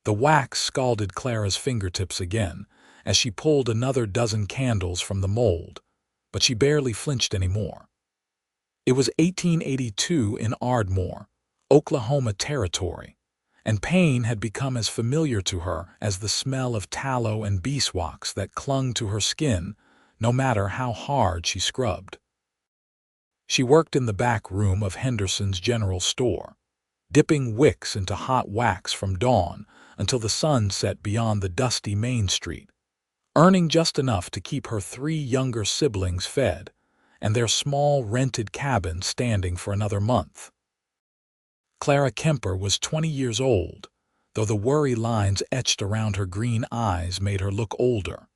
The wax scalded Clara's fingertips again as she pulled another dozen candles from the mold, but she barely flinched anymore. It was 1882 in Ardmore, Oklahoma Territory, and pain had become as familiar to her as the smell of tallow and beeswax that clung to her skin no matter how hard she scrubbed. She worked in the back room of Henderson's general store, dipping wicks into hot wax from dawn until the sun set beyond the dusty Main Street, earning just enough to keep her 3 younger siblings fed and their small rented cabin standing for another month. Clara Kemper was 20 years old, though the worry lines etched around her green eyes made her look older.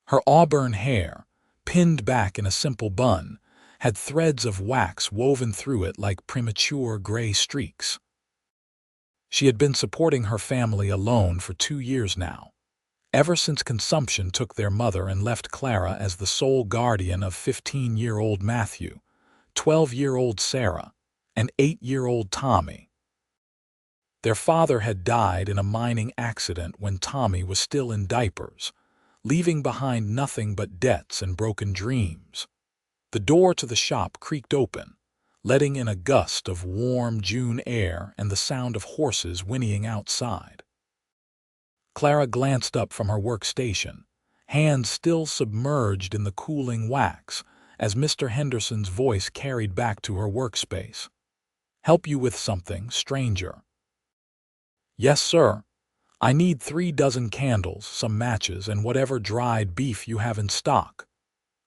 Her auburn hair, pinned back in a simple bun, had threads of wax woven through it like premature gray streaks. She had been supporting her family alone for 2 years now, ever since consumption took their mother and left Clara as the sole guardian of 15-year-old Matthew, 12-year-old Sarah, and 8-year-old Tommy. Their father had died in a mining accident when Tommy was still in diapers, leaving behind nothing but debts and broken dreams. The door to the shop creaked open, letting in a gust of warm June air and the sound of horses whinnying outside. Clara glanced up from her workstation, hands still submerged in the cooling wax, as Mr. Henderson's voice carried back to her workspace. "Help you with something, stranger?" "Yes, sir. I need 3 dozen candles, some matches, and whatever dried beef you have in stock,"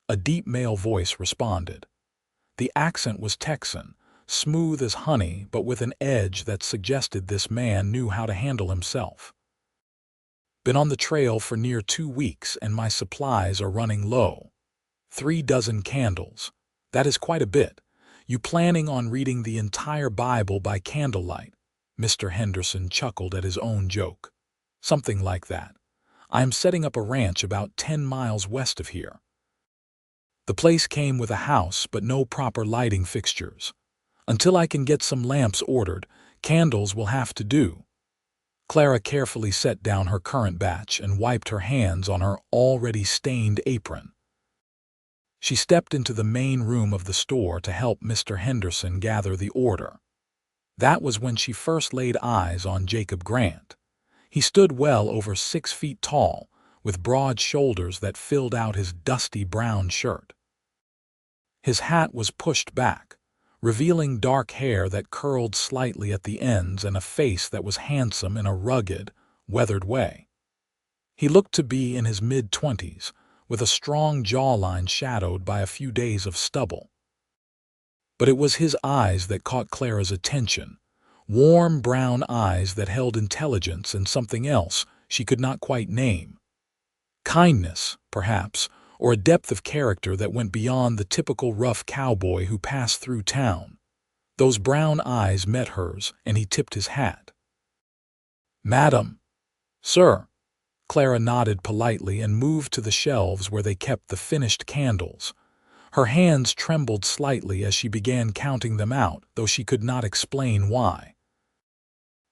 a deep male voice responded. The accent was Texan, smooth as honey but with an edge that suggested this man knew how to handle himself. "Been on the trail for near 2 weeks and my supplies are running low. 3 dozen candles. That is quite a bit. You planning on reading the entire Bible by candlelight?" Mr. Henderson chuckled at his own joke. "Something like that. I am setting up a ranch about 10 miles west of here. The place came with a house but no proper lighting fixtures. Until I can get some lamps ordered, candles will have to do." Clara carefully set down her currant batch and wiped her hands on her already stained apron. She stepped into the main room of the store to help Mr. Henderson gather the order. That was when she first laid eyes on Jacob Grant. He stood well over 6 feet tall, with broad shoulders that filled out his dusty brown shirt. His hat was pushed back, revealing dark hair that curled slightly at the ends and a face that was handsome in a rugged, weathered way. He looked to be in his mid-20s, with a strong jawline shadowed by a few days of stubble. But it was his eyes that caught Clara's attention, warm brown eyes that held intelligence and something else she could not quite name. Kindness, perhaps, or a depth of character that went beyond the typical rough cowboy who passed through town. Those brown eyes met hers, and he tipped his hat. "Madam." "Sir." Clara nodded politely and moved to the shelves where they kept the finished candles. Her hands trembled slightly as she began counting them out, though she could not explain why.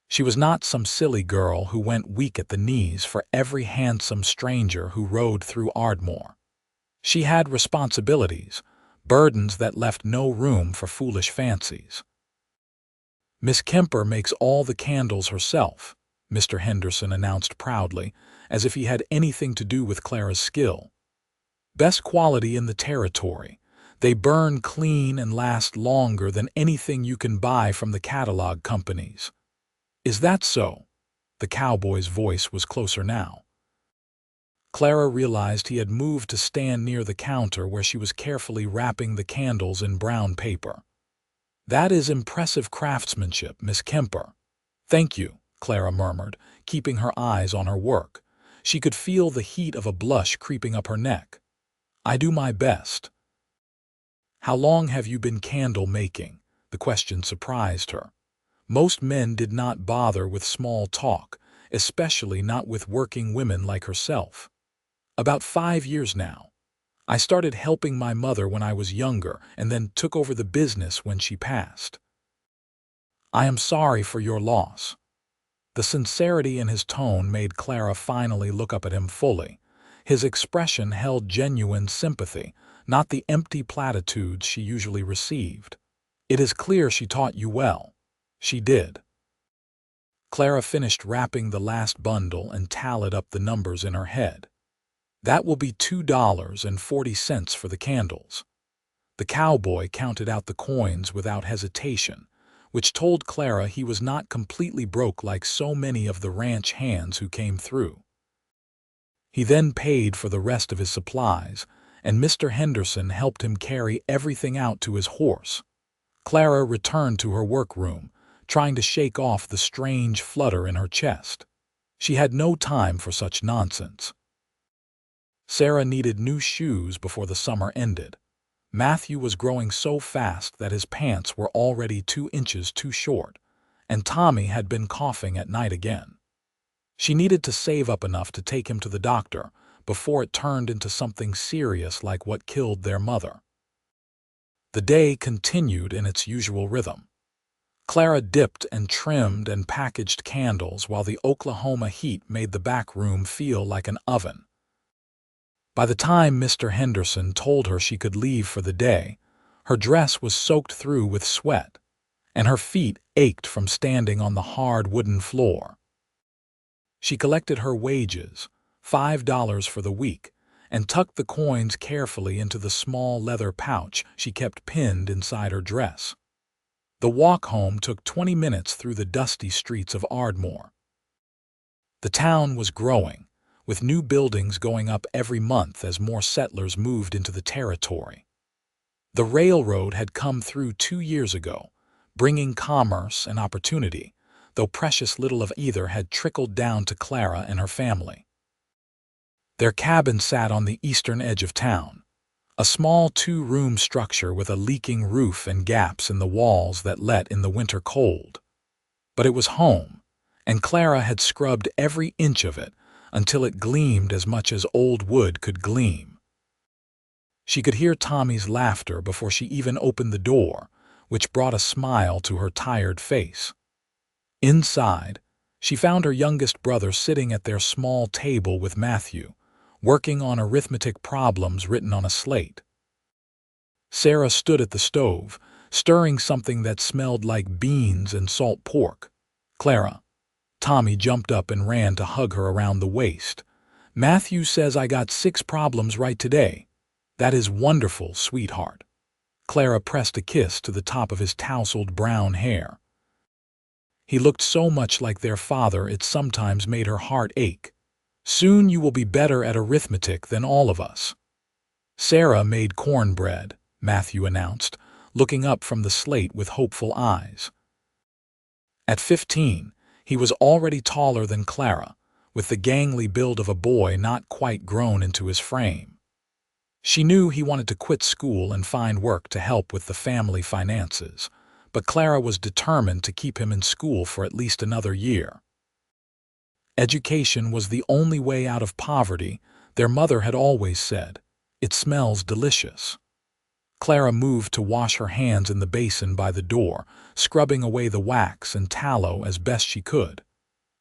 She was not some silly girl who went weak at the knees for every handsome stranger who rode through Ardmore. She had responsibilities, burdens that left no room for foolish fancies. "Miss Kemper makes all the candles herself," Mr. Henderson announced proudly, as if he had anything to do with Clara's skill. "Best quality in the territory. They burn clean and last longer than anything you can buy from the catalog companies." "Is that so?" The cowboy's voice was closer now. Clara realized he had moved to stand near the counter where she was carefully wrapping the candles in brown paper. "That is impressive craftsmanship, Miss Kemper." "Thank you," Clara murmured, keeping her eyes on her work. She could feel the heat of a blush creeping up her neck. "I do my best." "How long have you been candle making?" The question surprised her. Most men did not bother with small talk, especially not with working women like herself. "About 5 years now. I started helping my mother when I was younger and then took over the business when she passed." "I am sorry for your loss." The sincerity in his tone made Clara finally look up at him fully. His expression held genuine sympathy, not the empty platitudes she usually received. "It is clear she taught you well." "She did." Clara finished wrapping the last bundle and tallied up the numbers in her head. "That will be $2.40 for the candles." The cowboy counted out the coins without hesitation, which told Clara he was not completely broke like so many of the ranch hands who came through. He then paid for the rest of his supplies, and Mr. Henderson helped him carry everything out to his horse. Clara returned to her workroom, trying to shake off the strange flutter in her chest. She had no time for such nonsense. Sarah needed new shoes before the summer ended. Matthew was growing so fast that his pants were already 2 inches too short, and Tommy had been coughing at night again. She needed to save up enough to take him to the doctor before it turned into something serious like what killed their mother. The day continued in its usual rhythm. Clara dipped and trimmed and packaged candles while the Oklahoma heat made the back room feel like an oven. By the time Mr. Henderson told her she could leave for the day, her dress was soaked through with sweat, and her feet ached from standing on the hard wooden floor. She collected her wages, $5 for the week, and tucked the coins carefully into the small leather pouch she kept pinned inside her dress. The walk home took 20 minutes through the dusty streets of Ardmore. The town was growing, with new buildings going up every month as more settlers moved into the territory. The railroad had come through 2 years ago, bringing commerce and opportunity, though precious little of either had trickled down to Clara and her family. Their cabin sat on the eastern edge of town, a small 2-room structure with a leaking roof and gaps in the walls that let in the winter cold. But it was home, and Clara had scrubbed every inch of it until it gleamed as much as old wood could gleam. She could hear Tommy's laughter before she even opened the door, which brought a smile to her tired face. Inside, she found her youngest brother sitting at their small table with Matthew, working on arithmetic problems written on a slate. Sarah stood at the stove, stirring something that smelled like beans and salt pork. "Clara." Tommy jumped up and ran to hug her around the waist. "Matthew says I got 6 problems right today." "That is wonderful, sweetheart." Clara pressed a kiss to the top of his tousled brown hair. He looked so much like their father it sometimes made her heart ache. "Soon you will be better at arithmetic than all of us." "Sarah made cornbread," Matthew announced, looking up from the slate with hopeful eyes. At 15, he was already taller than Clara, with the gangly build of a boy not quite grown into his frame. She knew he wanted to quit school and find work to help with the family finances, but Clara was determined to keep him in school for at least another year. Education was the only way out of poverty, their mother had always said. "It smells delicious." Clara moved to wash her hands in the basin by the door, scrubbing away the wax and tallow as best she could.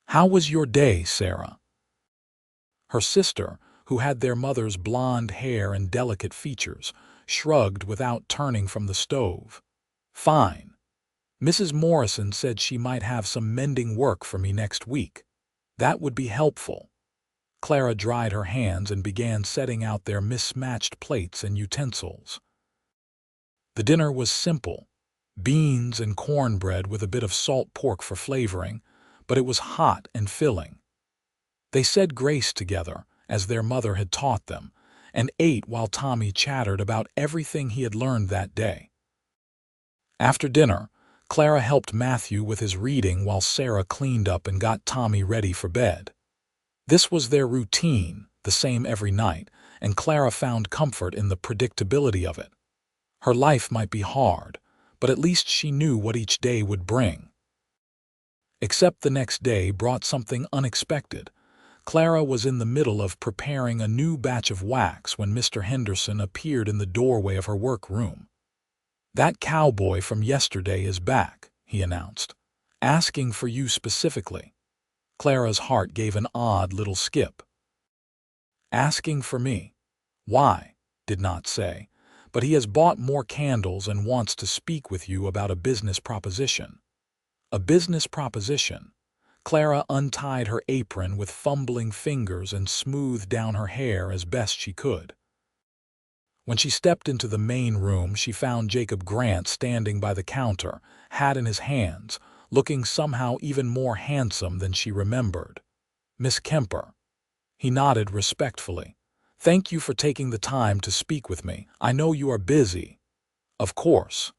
"How was your day, Sarah?" Her sister, who had their mother's blonde hair and delicate features, shrugged without turning from the stove. "Fine. Mrs. Morrison said she might have some mending work for me next week. That would be helpful." Clara dried her hands and began setting out their mismatched plates and utensils. The dinner was simple, beans and cornbread with a bit of salt pork for flavoring, but it was hot and filling. They said grace together, as their mother had taught them, and ate while Tommy chattered about everything he had learned that day. After dinner, Clara helped Matthew with his reading while Sarah cleaned up and got Tommy ready for bed. This was their routine, the same every night, and Clara found comfort in the predictability of it. Her life might be hard, but at least she knew what each day would bring. Except the next day brought something unexpected. Clara was in the middle of preparing a new batch of wax when Mr. Henderson appeared in the doorway of her workroom. "That cowboy from yesterday is back," he announced, "asking for you specifically." Clara's heart gave an odd little skip. Asking for me? Why? Did not say. But he has bought more candles and wants to speak with you about a business proposition. A business proposition? Clara untied her apron with fumbling fingers and smoothed down her hair as best she could. When she stepped into the main room, she found Jacob Grant standing by the counter, hat in his hands, looking somehow even more handsome than she remembered. "Miss Kemper." He nodded respectfully. "Thank you for taking the time to speak with me. I know you are busy." "Of course."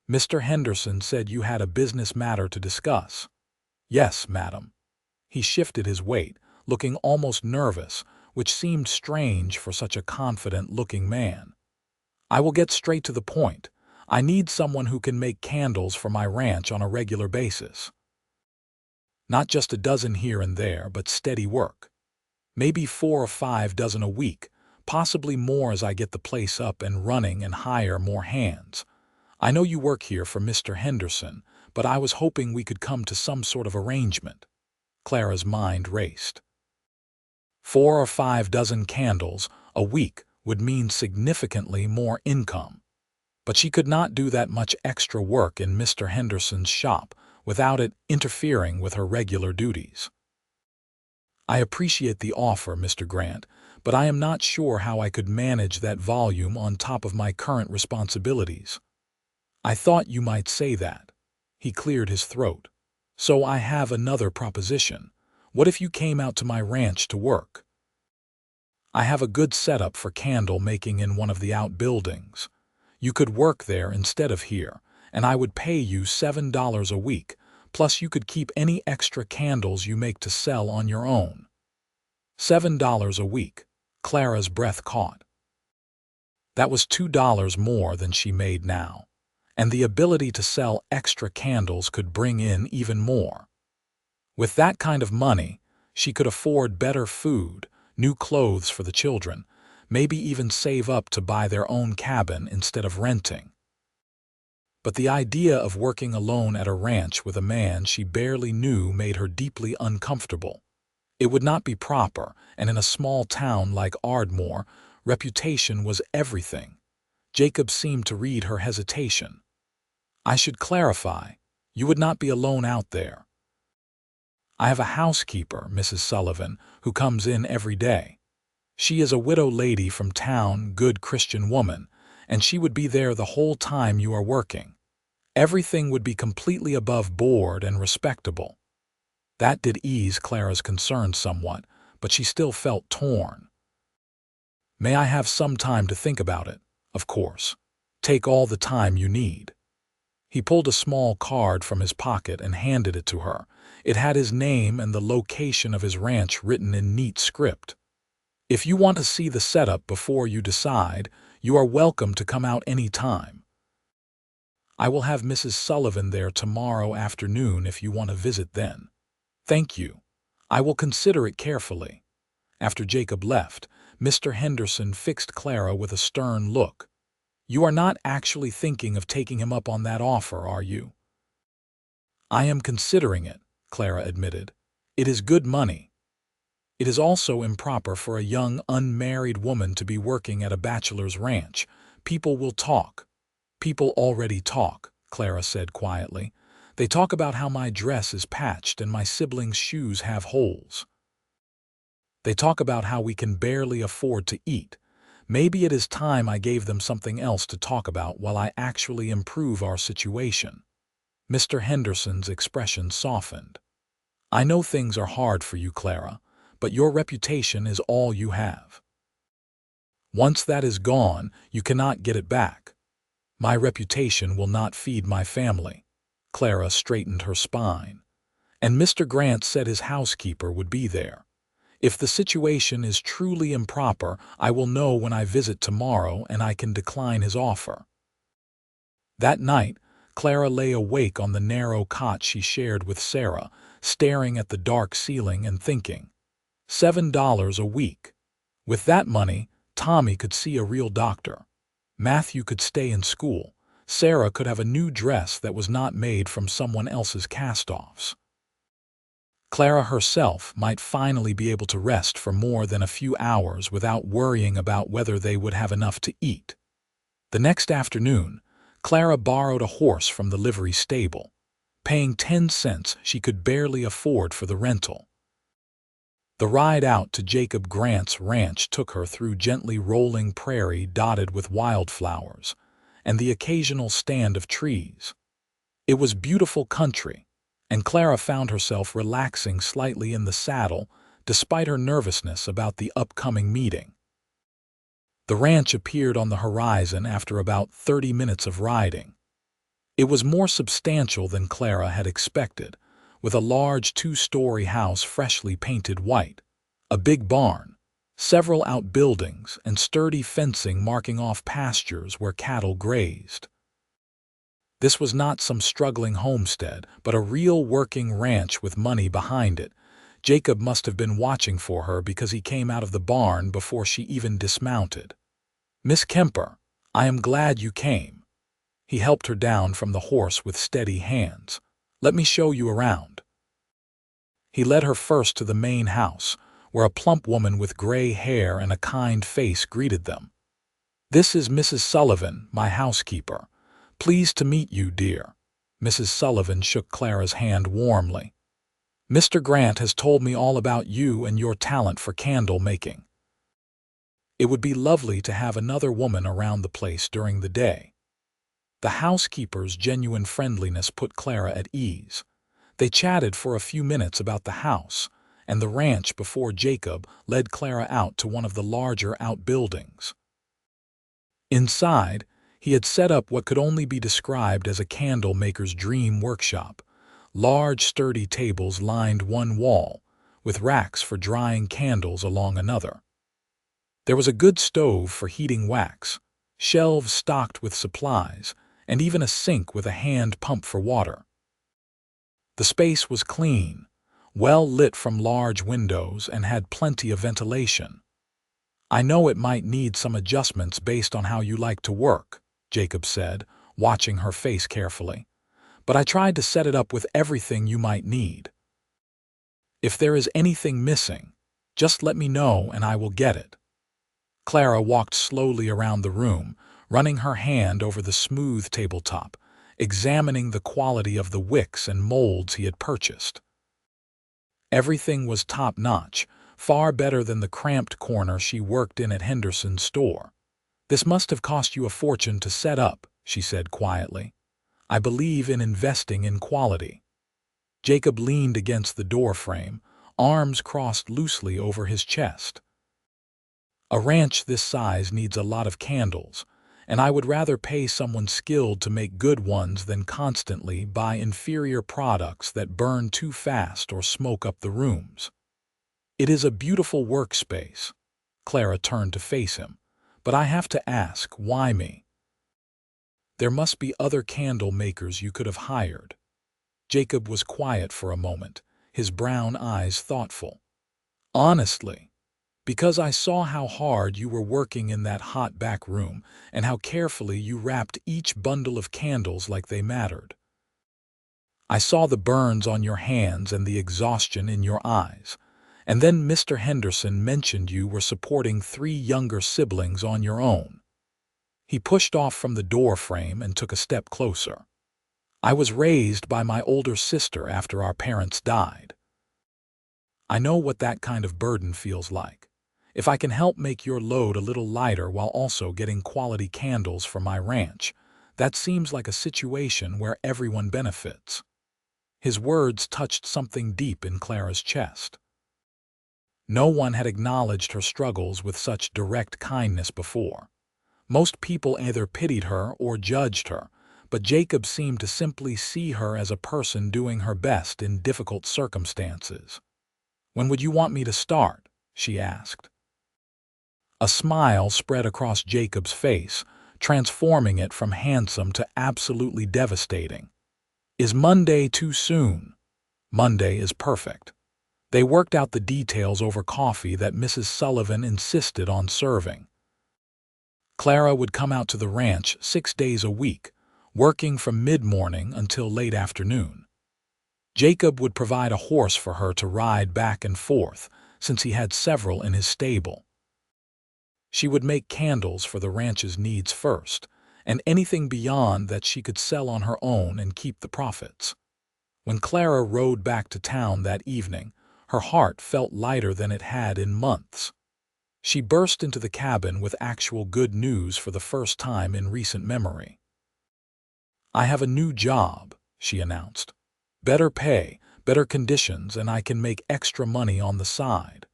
"Mr. Henderson said you had a business matter to discuss." "Yes, madam." He shifted his weight, looking almost nervous, which seemed strange for such a confident-looking man. "I will get straight to the point. I need someone who can make candles for my ranch on a regular basis. Not just a dozen here and there, but steady work. Maybe 4 or 5 dozen a week, possibly more as I get the place up and running and hire more hands. I know you work here for Mr. Henderson, but I was hoping we could come to some sort of arrangement." Clara's mind raced. 4 or 5 dozen candles a week would mean significantly more income. But she could not do that much extra work in Mr. Henderson's shop without it interfering with her regular duties. "I appreciate the offer, Mr. Grant, but I am not sure how I could manage that volume on top of my current responsibilities." "I thought you might say that." He cleared his throat. "So I have another proposition. What if you came out to my ranch to work? I have a good setup for candle making in one of the outbuildings. You could work there instead of here, and I would pay you $7 a week, plus you could keep any extra candles you make to sell on your own." $7 a week. Clara's breath caught. That was $2 more than she made now, and the ability to sell extra candles could bring in even more. With that kind of money, she could afford better food, new clothes for the children, maybe even save up to buy their own cabin instead of renting. But the idea of working alone at a ranch with a man she barely knew made her deeply uncomfortable. It would not be proper, and in a small town like Ardmore, reputation was everything. Jacob seemed to read her hesitation. "I should clarify, you would not be alone out there. I have a housekeeper, Mrs. Sullivan, who comes in every day. She is a widow lady from town, good Christian woman, and she would be there the whole time you are working. Everything would be completely above board and respectable." That did ease Clara's concern somewhat, but she still felt torn. "May I have some time to think about it?" "Of course. Take all the time you need." He pulled a small card from his pocket and handed it to her. It had his name and the location of his ranch written in neat script. "If you want to see the setup before you decide, you are welcome to come out any time. I will have Mrs. Sullivan there tomorrow afternoon if you want to visit then." "Thank you. I will consider it carefully." After Jacob left, Mr. Henderson fixed Clara with a stern look. "You are not actually thinking of taking him up on that offer, are you?" "I am considering it," Clara admitted. "It is good money. It is also improper for a young, unmarried woman to be working at a bachelor's ranch. People will talk." "People already talk," Clara said quietly. "They talk about how my dress is patched and my siblings' shoes have holes. They talk about how we can barely afford to eat. Maybe it is time I gave them something else to talk about while I actually improve our situation." Mr. Henderson's expression softened. "I know things are hard for you, Clara, but your reputation is all you have. Once that is gone, you cannot get it back. My reputation will not feed my family." Clara straightened her spine. "And Mr. Grant said his housekeeper would be there. If the situation is truly improper, I will know when I visit tomorrow and I can decline his offer." That night, Clara lay awake on the narrow cot she shared with Sarah, staring at the dark ceiling and thinking. $7 a week. With that money, Tommy could see a real doctor. Matthew could stay in school. Sarah could have a new dress that was not made from someone else's cast-offs. Clara herself might finally be able to rest for more than a few hours without worrying about whether they would have enough to eat. The next afternoon, Clara borrowed a horse from the livery stable, paying 10 cents she could barely afford for the rental. The ride out to Jacob Grant's ranch took her through gently rolling prairie dotted with wildflowers and the occasional stand of trees. It was beautiful country, and Clara found herself relaxing slightly in the saddle despite her nervousness about the upcoming meeting. The ranch appeared on the horizon after about 30 minutes of riding. It was more substantial than Clara had expected, with a large 2-story house freshly painted white, a big barn, several outbuildings, and sturdy fencing marking off pastures where cattle grazed. This was not some struggling homestead, but a real working ranch with money behind it. Jacob must have been watching for her because he came out of the barn before she even dismounted. "Miss Kemper, I am glad you came." He helped her down from the horse with steady hands. "Let me show you around." He led her first to the main house, where a plump woman with gray hair and a kind face greeted them. "This is Mrs. Sullivan, my housekeeper. Pleased to meet you, dear." Mrs. Sullivan shook Clara's hand warmly. "Mr. Grant has told me all about you and your talent for candle making. It would be lovely to have another woman around the place during the day." The housekeeper's genuine friendliness put Clara at ease. They chatted for a few minutes about the house and the ranch before Jacob led Clara out to one of the larger outbuildings. Inside, he had set up what could only be described as a candle maker's dream workshop. Large, sturdy tables lined one wall, with racks for drying candles along another. There was a good stove for heating wax, shelves stocked with supplies, and even a sink with a hand pump for water. The space was clean, well lit from large windows, and had plenty of ventilation. "I know it might need some adjustments based on how you like to work," Jacob said, watching her face carefully. "But I tried to set it up with everything you might need. If there is anything missing, just let me know and I will get it." Clara walked slowly around the room, running her hand over the smooth tabletop, examining the quality of the wicks and molds he had purchased. Everything was top-notch, far better than the cramped corner she worked in at Henderson's store. "This must have cost you a fortune to set up," she said quietly. "I believe in investing in quality." Jacob leaned against the door frame, arms crossed loosely over his chest. "A ranch this size needs a lot of candles, and I would rather pay someone skilled to make good ones than constantly buy inferior products that burn too fast or smoke up the rooms. It is a beautiful workspace." Clara turned to face him. "But I have to ask, why me? There must be other candle makers you could have hired." Jacob was quiet for a moment, his brown eyes thoughtful. "Honestly, because I saw how hard you were working in that hot back room and how carefully you wrapped each bundle of candles like they mattered. I saw the burns on your hands and the exhaustion in your eyes. And then Mr. Henderson mentioned you were supporting 3 younger siblings on your own." He pushed off from the door frame and took a step closer. "I was raised by my older sister after our parents died. I know what that kind of burden feels like. If I can help make your load a little lighter while also getting quality candles for my ranch, that seems like a situation where everyone benefits." His words touched something deep in Clara's chest. No one had acknowledged her struggles with such direct kindness before. Most people either pitied her or judged her, but Jacob seemed to simply see her as a person doing her best in difficult circumstances. "When would you want me to start?" she asked. A smile spread across Jacob's face, transforming it from handsome to absolutely devastating. "Is Monday too soon?" "Monday is perfect." They worked out the details over coffee that Mrs. Sullivan insisted on serving. Clara would come out to the ranch 6 days a week, working from mid-morning until late afternoon. Jacob would provide a horse for her to ride back and forth, since he had several in his stable. She would make candles for the ranch's needs first, and anything beyond that she could sell on her own and keep the profits. When Clara rode back to town that evening, her heart felt lighter than it had in months. She burst into the cabin with actual good news for the first time in recent memory. "I have a new job," she announced. "Better pay, better conditions, and I can make extra money on the side."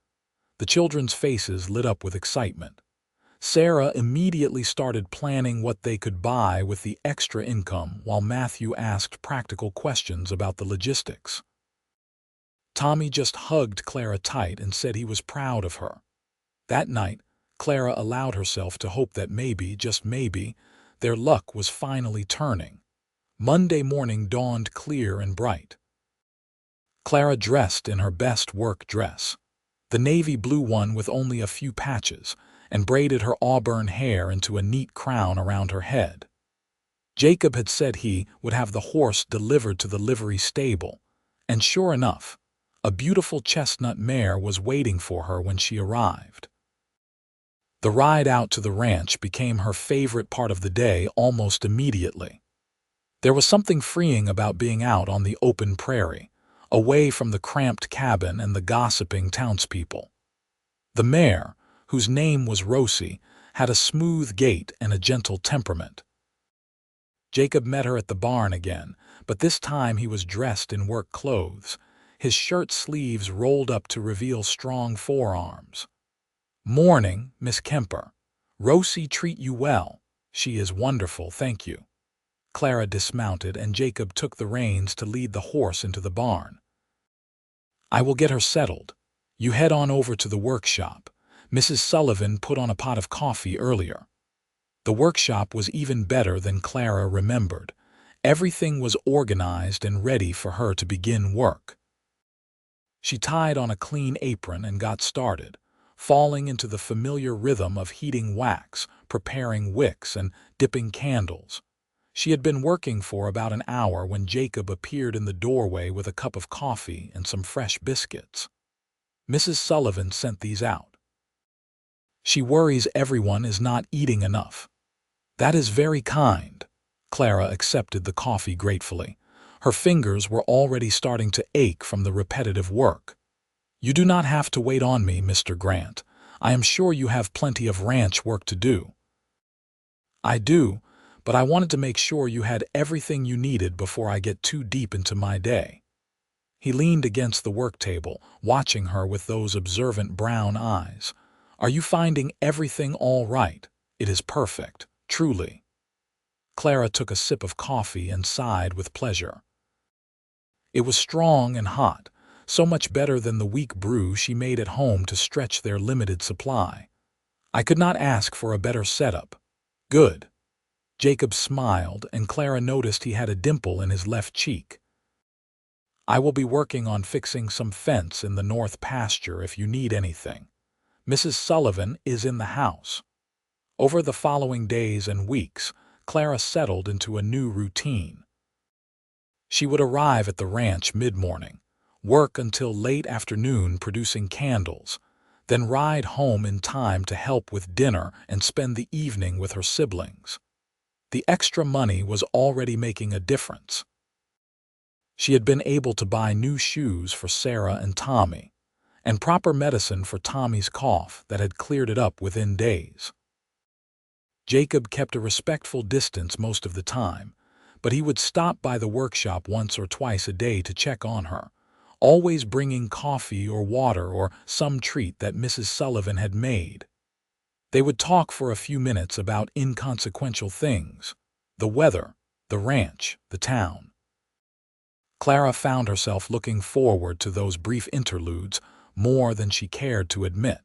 The children's faces lit up with excitement. Sarah immediately started planning what they could buy with the extra income, while Matthew asked practical questions about the logistics. Tommy just hugged Clara tight and said he was proud of her. That night, Clara allowed herself to hope that maybe, just maybe, their luck was finally turning. Monday morning dawned clear and bright. Clara dressed in her best work dress, the navy blue one with only a few patches, and braided her auburn hair into a neat crown around her head. Jacob had said he would have the horse delivered to the livery stable, and sure enough, a beautiful chestnut mare was waiting for her when she arrived. The ride out to the ranch became her favorite part of the day almost immediately. There was something freeing about being out on the open prairie, away from the cramped cabin and the gossiping townspeople. The mare, whose name was Rosie, had a smooth gait and a gentle temperament. Jacob met her at the barn again, but this time he was dressed in work clothes, his shirt sleeves rolled up to reveal strong forearms. "Morning, Miss Kemper. Rosie treat you well." "She is wonderful, thank you." Clara dismounted, and Jacob took the reins to lead the horse into the barn. "I will get her settled. You head on over to the workshop. Mrs. Sullivan put on a pot of coffee earlier." The workshop was even better than Clara remembered. Everything was organized and ready for her to begin work. She tied on a clean apron and got started, falling into the familiar rhythm of heating wax, preparing wicks, and dipping candles. She had been working for about an hour when Jacob appeared in the doorway with a cup of coffee and some fresh biscuits. "Mrs. Sullivan sent these out. She worries everyone is not eating enough." "That is very kind." Clara accepted the coffee gratefully. Her fingers were already starting to ache from the repetitive work. "You do not have to wait on me, Mr. Grant. I am sure you have plenty of ranch work to do." "I do, but I wanted to make sure you had everything you needed before I get too deep into my day." He leaned against the work table, watching her with those observant brown eyes. "Are you finding everything all right? It is perfect, truly." Clara took a sip of coffee and sighed with pleasure. It was strong and hot, so much better than the weak brew she made at home to stretch their limited supply. "I could not ask for a better setup." "Good." Jacob smiled, and Clara noticed he had a dimple in his left cheek. "I will be working on fixing some fence in the north pasture if you need anything. Mrs. Sullivan is in the house." Over the following days and weeks, Clara settled into a new routine. She would arrive at the ranch mid-morning, work until late afternoon producing candles, then ride home in time to help with dinner and spend the evening with her siblings. The extra money was already making a difference. She had been able to buy new shoes for Sarah and Tommy, and proper medicine for Tommy's cough that had cleared it up within days. Jacob kept a respectful distance most of the time, but he would stop by the workshop once or twice a day to check on her, always bringing coffee or water or some treat that Mrs. Sullivan had made. They would talk for a few minutes about inconsequential things: the weather, the ranch, the town. Clara found herself looking forward to those brief interludes more than she cared to admit.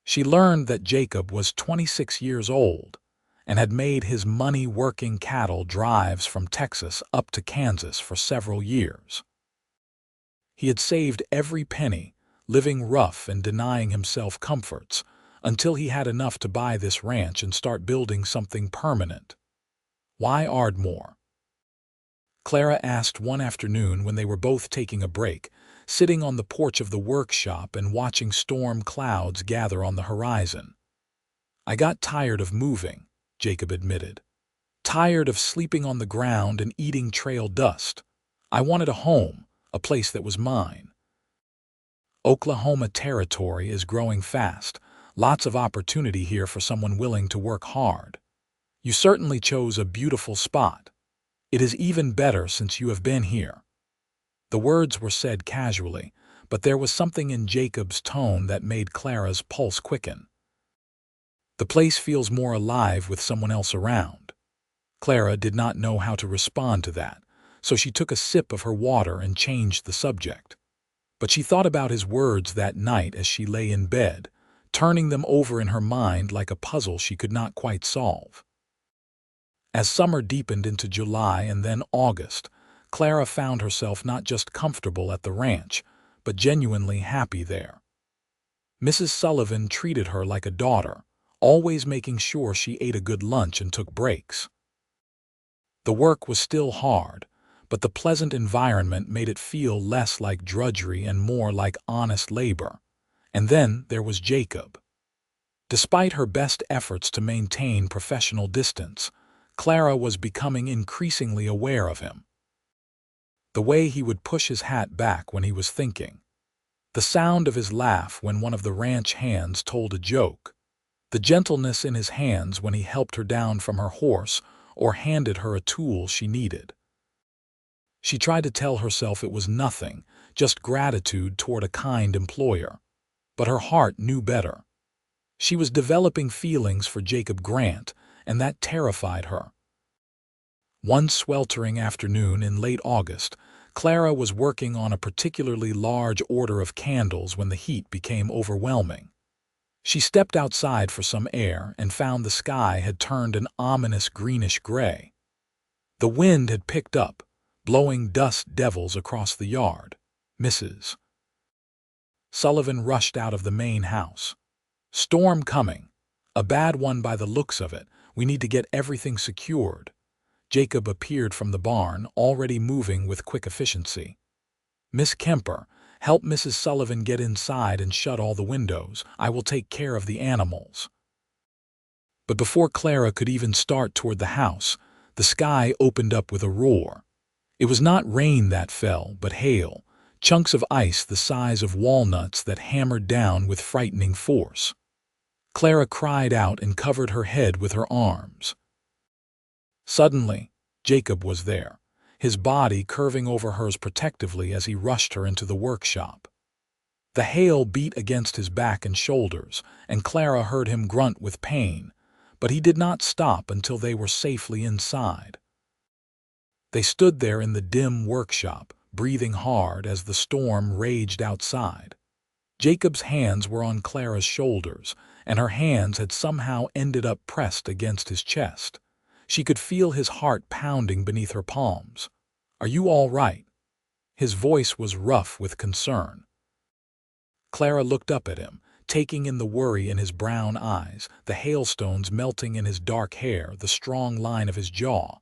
She learned that Jacob was 26 years old and had made his money working cattle drives from Texas up to Kansas for several years. He had saved every penny, living rough and denying himself comforts, until he had enough to buy this ranch and start building something permanent. Why Ardmore? Clara asked one afternoon when they were both taking a break, sitting on the porch of the workshop and watching storm clouds gather on the horizon. "I got tired of moving," Jacob admitted. "Tired of sleeping on the ground and eating trail dust. I wanted a home, a place that was mine. Oklahoma Territory is growing fast. Lots of opportunity here for someone willing to work hard. You certainly chose a beautiful spot. It is even better since you have been here." The words were said casually, but there was something in Jacob's tone that made Clara's pulse quicken. "The place feels more alive with someone else around." Clara did not know how to respond to that, so she took a sip of her water and changed the subject. But she thought about his words that night as she lay in bed, turning them over in her mind like a puzzle she could not quite solve. As summer deepened into July and then August, Clara found herself not just comfortable at the ranch, but genuinely happy there. Mrs. Sullivan treated her like a daughter, always making sure she ate a good lunch and took breaks. The work was still hard, but the pleasant environment made it feel less like drudgery and more like honest labor. And then there was Jacob. Despite her best efforts to maintain professional distance, Clara was becoming increasingly aware of him. The way he would push his hat back when he was thinking, the sound of his laugh when one of the ranch hands told a joke, the gentleness in his hands when he helped her down from her horse or handed her a tool she needed. She tried to tell herself it was nothing, just gratitude toward a kind employer. But her heart knew better. She was developing feelings for Jacob Grant, and that terrified her. One sweltering afternoon in late August, Clara was working on a particularly large order of candles when the heat became overwhelming. She stepped outside for some air and found the sky had turned an ominous greenish gray. The wind had picked up, blowing dust devils across the yard. Mrs. Sullivan rushed out of the main house. "Storm coming. A bad one by the looks of it. We need to get everything secured." Jacob appeared from the barn, already moving with quick efficiency. "Miss Kemper, help Mrs. Sullivan get inside and shut all the windows. I will take care of the animals." But before Clara could even start toward the house, the sky opened up with a roar. It was not rain that fell, but hail, chunks of ice the size of walnuts that hammered down with frightening force. Clara cried out and covered her head with her arms. Suddenly, Jacob was there, his body curving over hers protectively as he rushed her into the workshop. The hail beat against his back and shoulders, and Clara heard him grunt with pain, but he did not stop until they were safely inside. They stood there in the dim workshop, breathing hard as the storm raged outside. Jacob's hands were on Clara's shoulders, and her hands had somehow ended up pressed against his chest. She could feel his heart pounding beneath her palms. "Are you all right?" His voice was rough with concern. Clara looked up at him, taking in the worry in his brown eyes, the hailstones melting in his dark hair, the strong line of his jaw.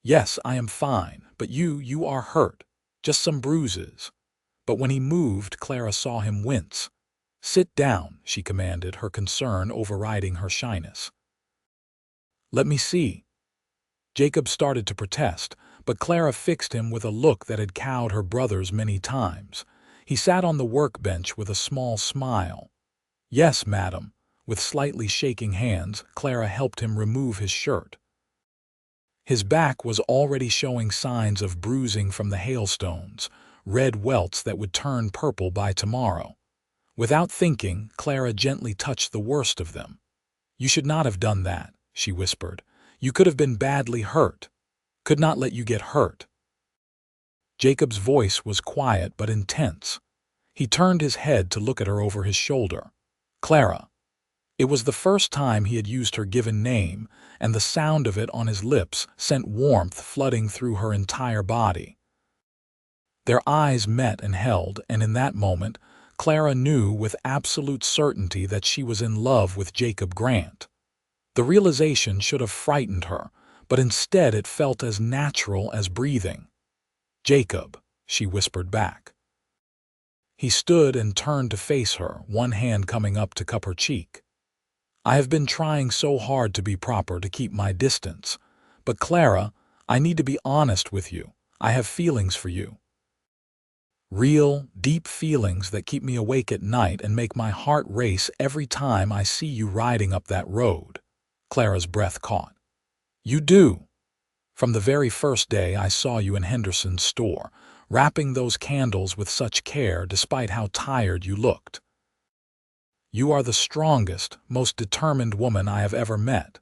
"Yes, I am fine, but you are hurt. Just some bruises." But when he moved, Clara saw him wince. "Sit down," she commanded, her concern overriding her shyness. "Let me see." Jacob started to protest, but Clara fixed him with a look that had cowed her brothers many times. He sat on the workbench with a small smile. "Yes, madam." With slightly shaking hands, Clara helped him remove his shirt. His back was already showing signs of bruising from the hailstones, red welts that would turn purple by tomorrow. Without thinking, Clara gently touched the worst of them. "You should not have done that," she whispered. "You could have been badly hurt. Could not let you get hurt." Jacob's voice was quiet but intense. He turned his head to look at her over his shoulder. "Clara." It was the first time he had used her given name, and the sound of it on his lips sent warmth flooding through her entire body. Their eyes met and held, and in that moment, Clara knew with absolute certainty that she was in love with Jacob Grant. The realization should have frightened her, but instead it felt as natural as breathing. "Jacob," she whispered back. He stood and turned to face her, one hand coming up to cup her cheek. "I have been trying so hard to be proper, to keep my distance. But Clara, I need to be honest with you. I have feelings for you. Real, deep feelings that keep me awake at night and make my heart race every time I see you riding up that road." Clara's breath caught. "You do. From the very first day I saw you in Henderson's store, wrapping those candles with such care despite how tired you looked. You are the strongest, most determined woman I have ever met.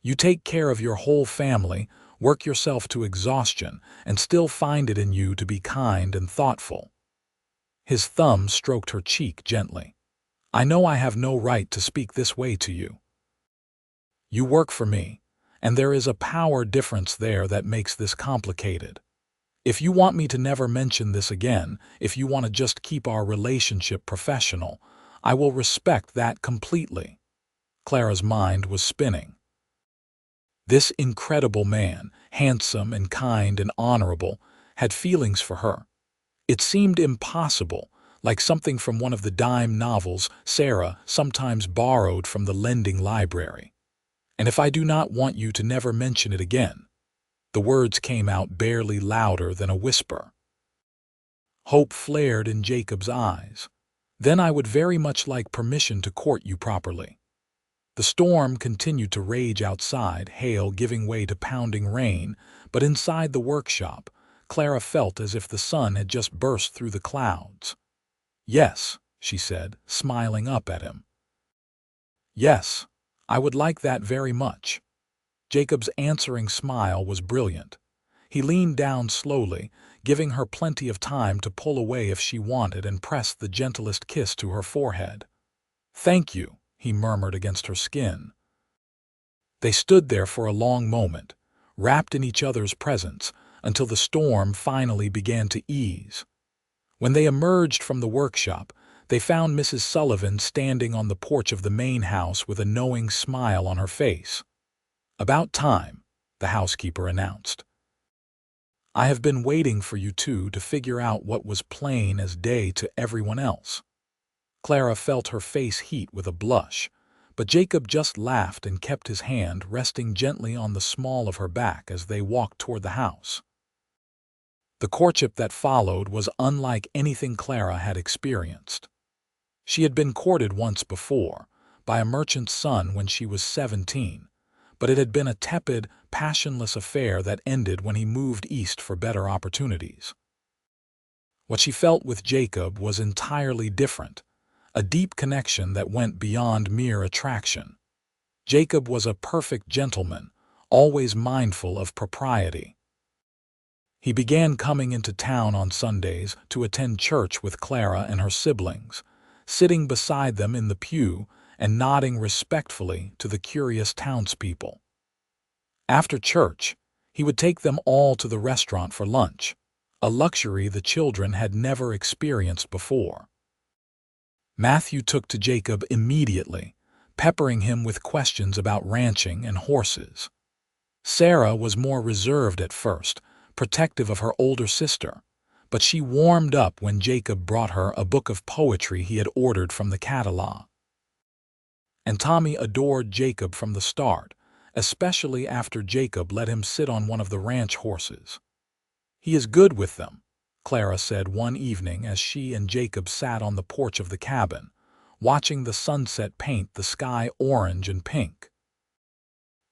You take care of your whole family, work yourself to exhaustion, and still find it in you to be kind and thoughtful." His thumb stroked her cheek gently. "I know I have no right to speak this way to you. You work for me, and there is a power difference there that makes this complicated. If you want me to never mention this again, if you want to just keep our relationship professional, I will respect that completely." Clara's mind was spinning. This incredible man, handsome and kind and honorable, had feelings for her. It seemed impossible, like something from one of the dime novels Sarah sometimes borrowed from the lending library. "And if I do not want you to never mention it again." The words came out barely louder than a whisper. Hope flared in Jacob's eyes. "Then I would very much like permission to court you properly." The storm continued to rage outside, hail giving way to pounding rain, but inside the workshop, Clara felt as if the sun had just burst through the clouds. "Yes," she said, smiling up at him. "Yes, I would like that very much." Jacob's answering smile was brilliant. He leaned down slowly, giving her plenty of time to pull away if she wanted, and pressed the gentlest kiss to her forehead. "Thank you," he murmured against her skin. They stood there for a long moment, wrapped in each other's presence, until the storm finally began to ease. When they emerged from the workshop, they found Mrs. Sullivan standing on the porch of the main house with a knowing smile on her face. "About time," the housekeeper announced. "I have been waiting for you two to figure out what was plain as day to everyone else." Clara felt her face heat with a blush, but Jacob just laughed and kept his hand resting gently on the small of her back as they walked toward the house. The courtship that followed was unlike anything Clara had experienced. She had been courted once before, by a merchant's son when she was 17, but it had been a tepid, passionless affair that ended when he moved east for better opportunities. What she felt with Jacob was entirely different, a deep connection that went beyond mere attraction. Jacob was a perfect gentleman, always mindful of propriety. He began coming into town on Sundays to attend church with Clara and her siblings, sitting beside them in the pew and nodding respectfully to the curious townspeople. After church, he would take them all to the restaurant for lunch, a luxury the children had never experienced before. Matthew took to Jacob immediately, peppering him with questions about ranching and horses. Sarah was more reserved at first, protective of her older sister, but she warmed up when Jacob brought her a book of poetry he had ordered from the catalog. And Tommy adored Jacob from the start, especially after Jacob let him sit on one of the ranch horses. "He is good with them," Clara said one evening as she and Jacob sat on the porch of the cabin, watching the sunset paint the sky orange and pink.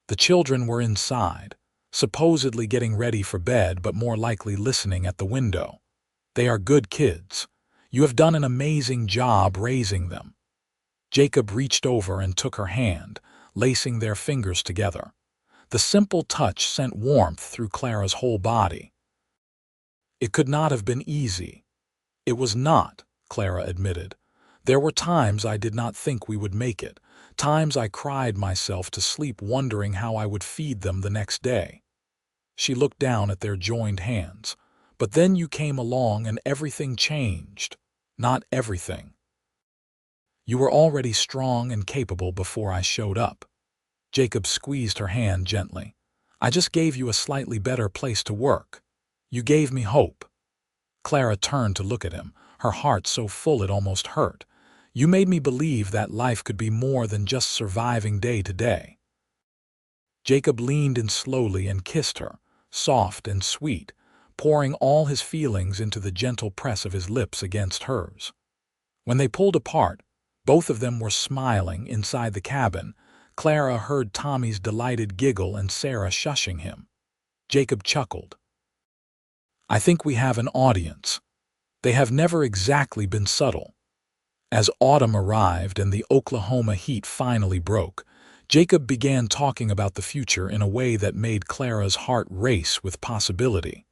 The children were inside, supposedly getting ready for bed but more likely listening at the window. "They are good kids. You have done an amazing job raising them." Jacob reached over and took her hand, lacing their fingers together. The simple touch sent warmth through Clara's whole body. "It could not have been easy." "It was not," Clara admitted. "There were times I did not think we would make it, times I cried myself to sleep wondering how I would feed them the next day." She looked down at their joined hands. "But then you came along and everything changed." "Not everything. You were already strong and capable before I showed up." Jacob squeezed her hand gently. I just gave you a slightly better place to work. You gave me hope." Clara turned to look at him, her heart so full it almost hurt. "You made me believe that life could be more than just surviving day to day." Jacob leaned in slowly and kissed her, soft and sweet, pouring all his feelings into the gentle press of his lips against hers. When they pulled apart, both of them were smiling inside the cabin. Clara heard Tommy's delighted giggle and Sarah shushing him. Jacob chuckled. "I think we have an audience. They have never exactly been subtle." As autumn arrived and the Oklahoma heat finally broke, Jacob began talking about the future in a way that made Clara's heart race with possibility.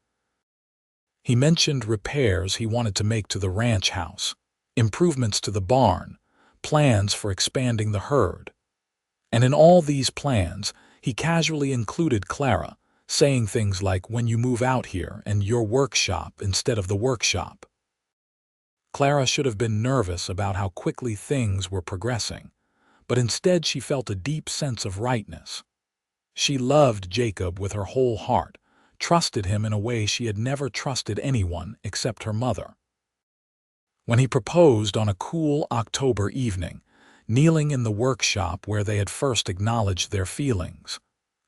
He mentioned repairs he wanted to make to the ranch house, improvements to the barn, plans for expanding the herd. And in all these plans, he casually included Clara, saying things like, "when you move out here," and "your workshop" instead of the workshop. Clara should have been nervous about how quickly things were progressing, but instead she felt a deep sense of rightness. She loved Jacob with her whole heart, trusted him in a way she had never trusted anyone except her mother. When he proposed on a cool October evening, kneeling in the workshop where they had first acknowledged their feelings,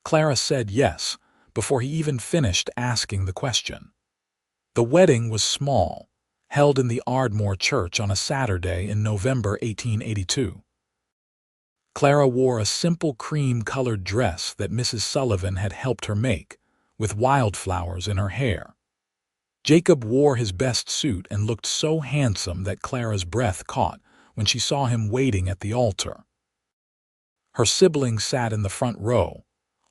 Clara said yes before he even finished asking the question. The wedding was small, held in the Ardmore Church on a Saturday in November 1882. Clara wore a simple cream-colored dress that Mrs. Sullivan had helped her make, with wildflowers in her hair. Jacob wore his best suit and looked so handsome that Clara's breath caught when she saw him waiting at the altar. Her siblings sat in the front row,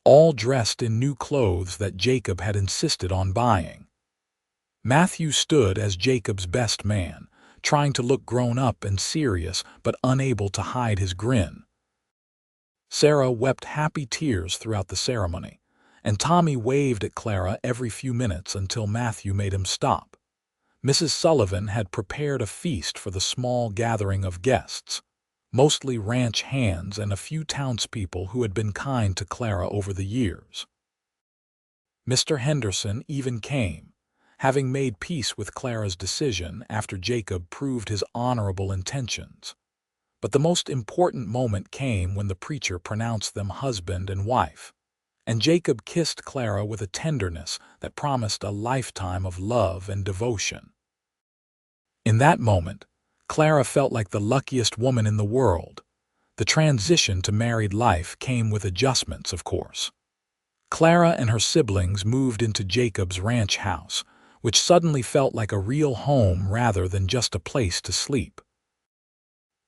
all dressed in new clothes that Jacob had insisted on buying. Matthew stood as Jacob's best man, trying to look grown up and serious but unable to hide his grin. Sarah wept happy tears throughout the ceremony, and Tommy waved at Clara every few minutes until Matthew made him stop. Mrs. Sullivan had prepared a feast for the small gathering of guests, mostly ranch hands and a few townspeople who had been kind to Clara over the years. Mr. Henderson even came, having made peace with Clara's decision after Jacob proved his honorable intentions. But the most important moment came when the preacher pronounced them husband and wife, and Jacob kissed Clara with a tenderness that promised a lifetime of love and devotion. In that moment, Clara felt like the luckiest woman in the world. The transition to married life came with adjustments, of course. Clara and her siblings moved into Jacob's ranch house, which suddenly felt like a real home rather than just a place to sleep.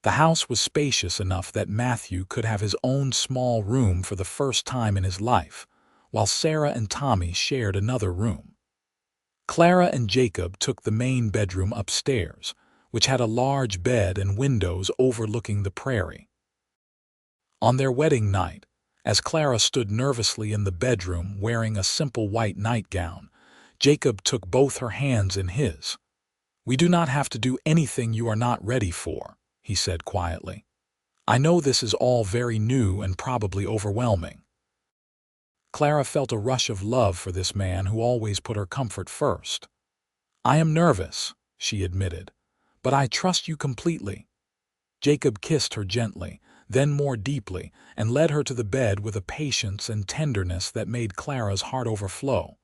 The house was spacious enough that Matthew could have his own small room for the first time in his life, while Sarah and Tommy shared another room. Clara and Jacob took the main bedroom upstairs, which had a large bed and windows overlooking the prairie. On their wedding night, as Clara stood nervously in the bedroom wearing a simple white nightgown, Jacob took both her hands in his. "We do not have to do anything you are not ready for," he said quietly. "I know this is all very new and probably overwhelming." Clara felt a rush of love for this man who always put her comfort first. "I am nervous," she admitted, "but I trust you completely." Jacob kissed her gently, then more deeply, and led her to the bed with a patience and tenderness that made Clara's heart overflow.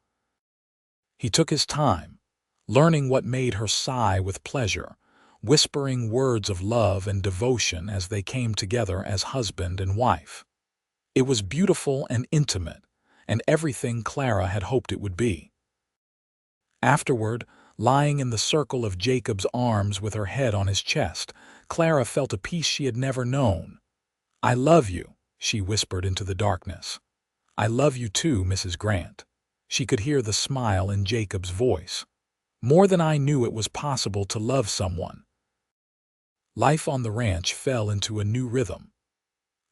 He took his time, learning what made her sigh with pleasure, whispering words of love and devotion as they came together as husband and wife. It was beautiful and intimate, and everything Clara had hoped it would be. Afterward, lying in the circle of Jacob's arms with her head on his chest, Clara felt a peace she had never known. "I love you," she whispered into the darkness. "I love you too, Mrs. Grant." She could hear the smile in Jacob's voice. "More than I knew it was possible to love someone." Life on the ranch fell into a new rhythm.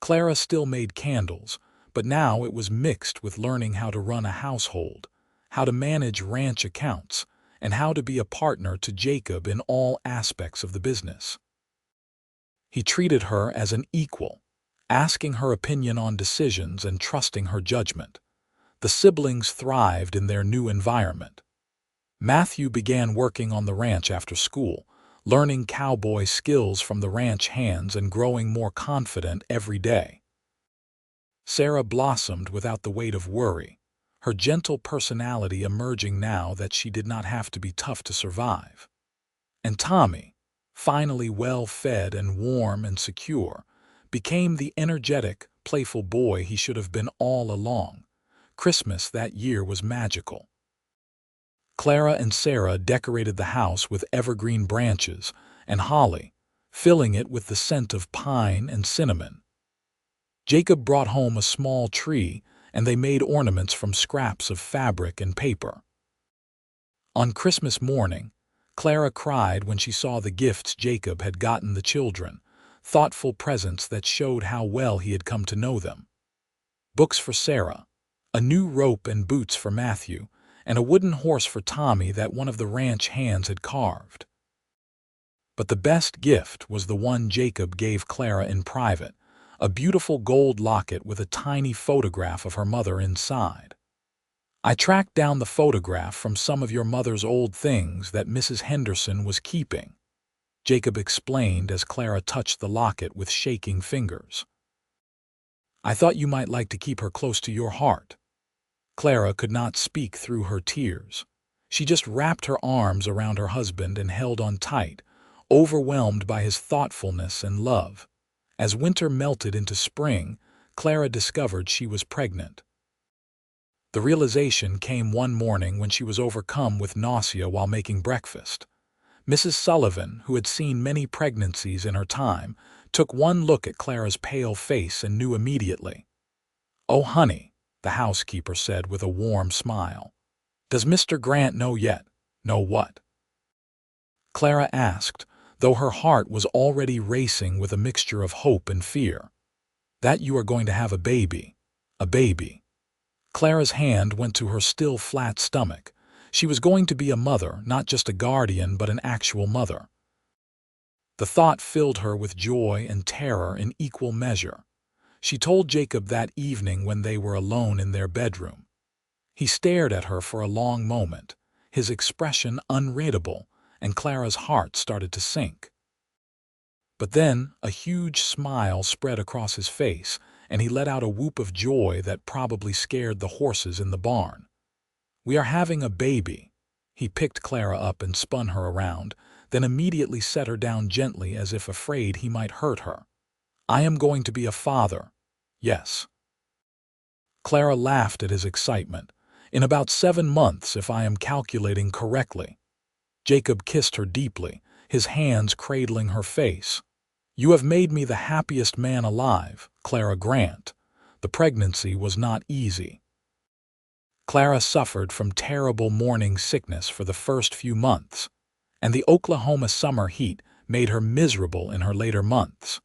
Clara still made candles, but now it was mixed with learning how to run a household, how to manage ranch accounts, and how to be a partner to Jacob in all aspects of the business. He treated her as an equal, asking her opinion on decisions and trusting her judgment. The siblings thrived in their new environment. Matthew began working on the ranch after school, learning cowboy skills from the ranch hands and growing more confident every day. Sarah blossomed without the weight of worry, her gentle personality emerging now that she did not have to be tough to survive. And Tommy, finally well-fed and warm and secure, became the energetic, playful boy he should have been all along. Christmas that year was magical. Clara and Sarah decorated the house with evergreen branches and holly, filling it with the scent of pine and cinnamon. Jacob brought home a small tree, and they made ornaments from scraps of fabric and paper. On Christmas morning, Clara cried when she saw the gifts Jacob had gotten the children, thoughtful presents that showed how well he had come to know them. Books for Sarah, a new rope and boots for Matthew, and a wooden horse for Tommy that one of the ranch hands had carved. But the best gift was the one Jacob gave Clara in private, a beautiful gold locket with a tiny photograph of her mother inside. "I tracked down the photograph from some of your mother's old things that Mrs. Henderson was keeping," Jacob explained as Clara touched the locket with shaking fingers. "I thought you might like to keep her close to your heart." Clara could not speak through her tears. She just wrapped her arms around her husband and held on tight, overwhelmed by his thoughtfulness and love. As winter melted into spring, Clara discovered she was pregnant. The realization came one morning when she was overcome with nausea while making breakfast. Mrs. Sullivan, who had seen many pregnancies in her time, took one look at Clara's pale face and knew immediately. "Oh, honey," the housekeeper said with a warm smile. "Does Mr. Grant know yet?" "Know what?" Clara asked, though her heart was already racing with a mixture of hope and fear. "That you are going to have a baby. A baby." Clara's hand went to her still flat stomach. She was going to be a mother, not just a guardian, but an actual mother. The thought filled her with joy and terror in equal measure. She told Jacob that evening when they were alone in their bedroom. He stared at her for a long moment, his expression unreadable, and Clara's heart started to sink. But then a huge smile spread across his face, and he let out a whoop of joy that probably scared the horses in the barn. "We are having a baby." He picked Clara up and spun her around, then immediately set her down gently as if afraid he might hurt her. "I am going to be a father. Yes." Clara laughed at his excitement. "In about 7 months, if I am calculating correctly." Jacob kissed her deeply, his hands cradling her face. "You have made me the happiest man alive, Clara Grant." The pregnancy was not easy. Clara suffered from terrible morning sickness for the first few months, and the Oklahoma summer heat made her miserable in her later months.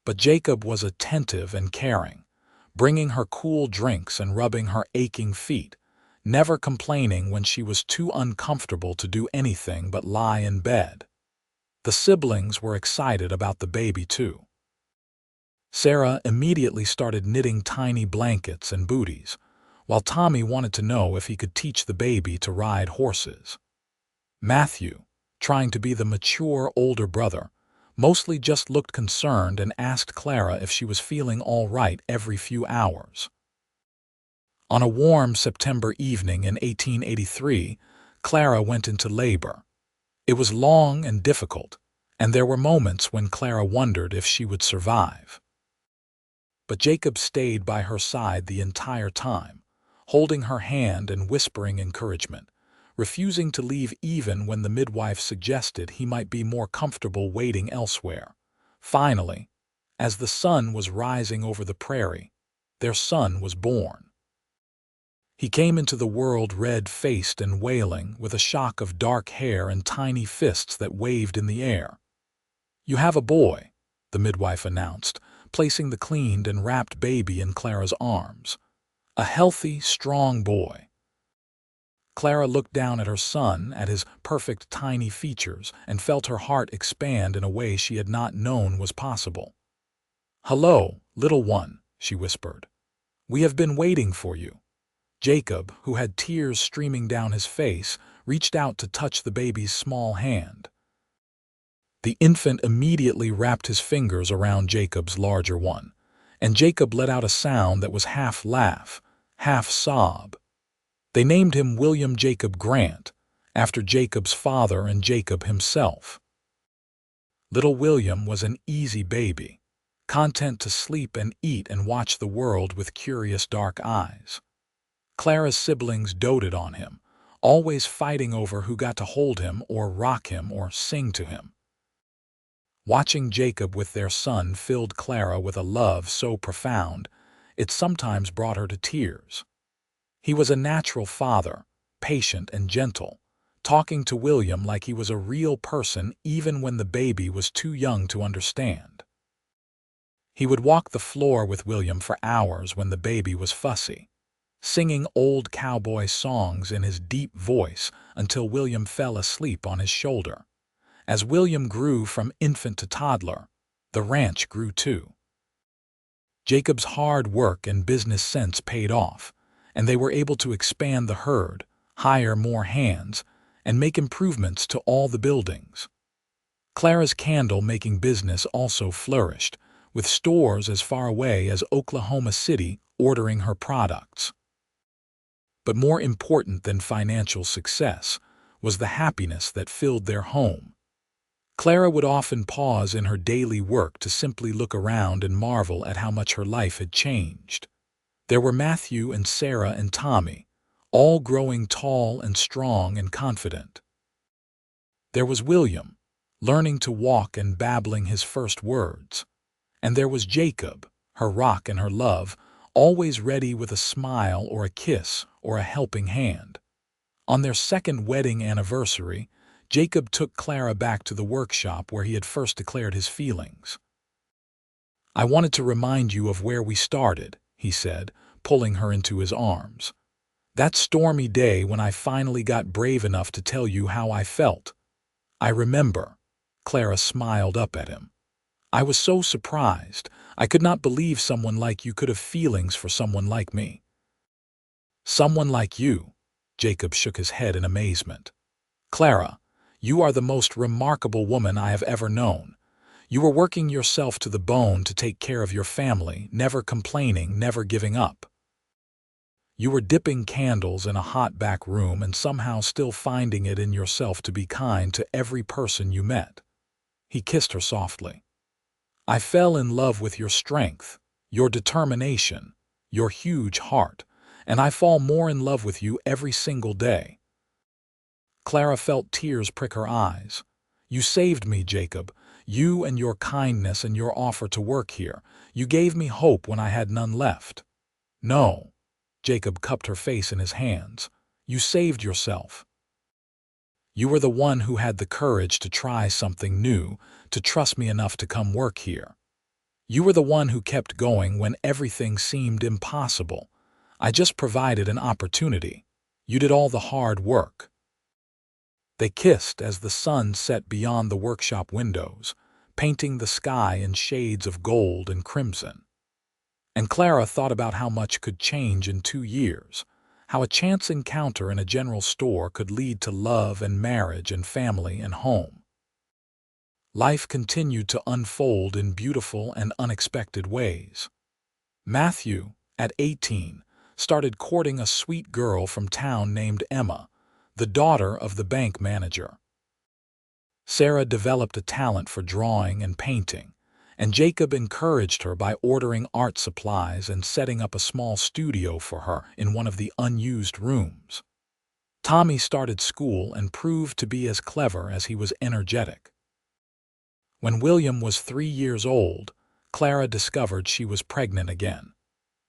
But Jacob was attentive and caring, bringing her cool drinks and rubbing her aching feet, never complaining when she was too uncomfortable to do anything but lie in bed. The siblings were excited about the baby too. Sarah immediately started knitting tiny blankets and booties, while Tommy wanted to know if he could teach the baby to ride horses. Matthew, trying to be the mature older brother, mostly just looked concerned and asked Clara if she was feeling all right every few hours. On a warm September evening in 1883, Clara went into labor. It was long and difficult, and there were moments when Clara wondered if she would survive. But Jacob stayed by her side the entire time, holding her hand and whispering encouragement, refusing to leave even when the midwife suggested he might be more comfortable waiting elsewhere. Finally, as the sun was rising over the prairie, their son was born. He came into the world red-faced and wailing, with a shock of dark hair and tiny fists that waved in the air. "You have a boy," the midwife announced, placing the cleaned and wrapped baby in Clara's arms. "A healthy, strong boy." Clara looked down at her son, at his perfect tiny features, and felt her heart expand in a way she had not known was possible. "Hello, little one," she whispered. "We have been waiting for you." Jacob, who had tears streaming down his face, reached out to touch the baby's small hand. The infant immediately wrapped his fingers around Jacob's larger one, and Jacob let out a sound that was half laugh, half sob. They named him William Jacob Grant, after Jacob's father and Jacob himself. Little William was an easy baby, content to sleep and eat and watch the world with curious dark eyes. Clara's siblings doted on him, always fighting over who got to hold him or rock him or sing to him. Watching Jacob with their son filled Clara with a love so profound, it sometimes brought her to tears. He was a natural father, patient and gentle, talking to William like he was a real person even when the baby was too young to understand. He would walk the floor with William for hours when the baby was fussy, singing old cowboy songs in his deep voice until William fell asleep on his shoulder. As William grew from infant to toddler, the ranch grew too. Jacob's hard work and business sense paid off, and they were able to expand the herd, hire more hands, and make improvements to all the buildings. Clara's candle-making business also flourished, with stores as far away as Oklahoma City ordering her products. But more important than financial success was the happiness that filled their home. Clara would often pause in her daily work to simply look around and marvel at how much her life had changed. There were Matthew and Sarah and Tommy, all growing tall and strong and confident. There was William, learning to walk and babbling his first words. And there was Jacob, her rock and her love, always ready with a smile or a kiss or a helping hand. On their second wedding anniversary, Jacob took Clara back to the workshop where he had first declared his feelings. "I wanted to remind you of where we started," he said, pulling her into his arms. "That stormy day when I finally got brave enough to tell you how I felt." "I remember." Clara smiled up at him. "I was so surprised. I could not believe someone like you could have feelings for someone like me." "Someone like you?" Jacob shook his head in amazement. "Clara, you are the most remarkable woman I have ever known. You were working yourself to the bone to take care of your family, never complaining, never giving up. You were dipping candles in a hot back room and somehow still finding it in yourself to be kind to every person you met." He kissed her softly. "I fell in love with your strength, your determination, your huge heart, and I fall more in love with you every single day." Clara felt tears prick her eyes. "You saved me, Jacob. You and your kindness and your offer to work here. You gave me hope when I had none left." "No." Jacob cupped her face in his hands. "You saved yourself. You were the one who had the courage to try something new, to trust me enough to come work here. You were the one who kept going when everything seemed impossible. I just provided an opportunity. You did all the hard work." They kissed as the sun set beyond the workshop windows, painting the sky in shades of gold and crimson. And Clara thought about how much could change in 2 years, how a chance encounter in a general store could lead to love and marriage and family and home. Life continued to unfold in beautiful and unexpected ways. Matthew, at 18, started courting a sweet girl from town named Emma, the daughter of the bank manager. Sarah developed a talent for drawing and painting, and Jacob encouraged her by ordering art supplies and setting up a small studio for her in one of the unused rooms. Tommy started school and proved to be as clever as he was energetic. When William was 3 years old, Clara discovered she was pregnant again.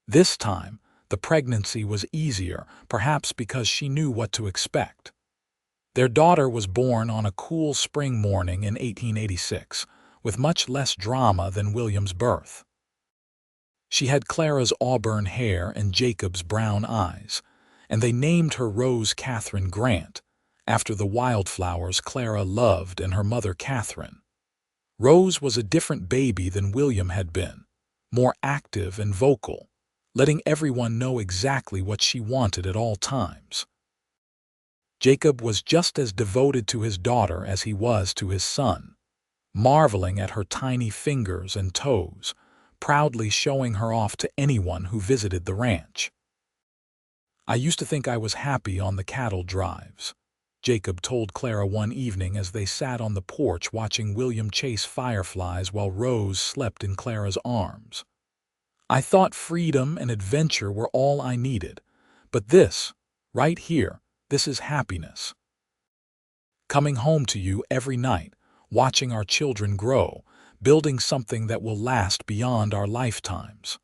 This time, the pregnancy was easier, perhaps because she knew what to expect. Their daughter was born on a cool spring morning in 1886, with much less drama than William's birth. She had Clara's auburn hair and Jacob's brown eyes, and they named her Rose Catherine Grant, after the wildflowers Clara loved and her mother Catherine. Rose was a different baby than William had been, more active and vocal, letting everyone know exactly what she wanted at all times. Jacob was just as devoted to his daughter as he was to his son, marveling at her tiny fingers and toes, proudly showing her off to anyone who visited the ranch. "I used to think I was happy on the cattle drives," Jacob told Clara one evening as they sat on the porch watching William chase fireflies while Rose slept in Clara's arms. "I thought freedom and adventure were all I needed, but this, right here, this is happiness. Coming home to you every night, watching our children grow, building something that will last beyond our lifetimes.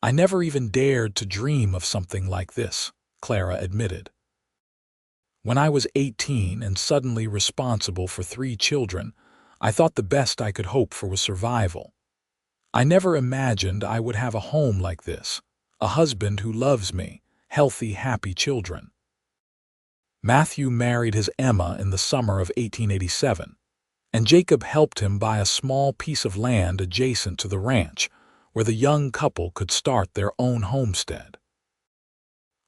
I never even dared to dream of something like this," Clara admitted. "When I was 18 and suddenly responsible for 3 children, I thought the best I could hope for was survival. I never imagined I would have a home like this, a husband who loves me, healthy, happy children." Matthew married his Emma in the summer of 1887, and Jacob helped him buy a small piece of land adjacent to the ranch, where the young couple could start their own homestead.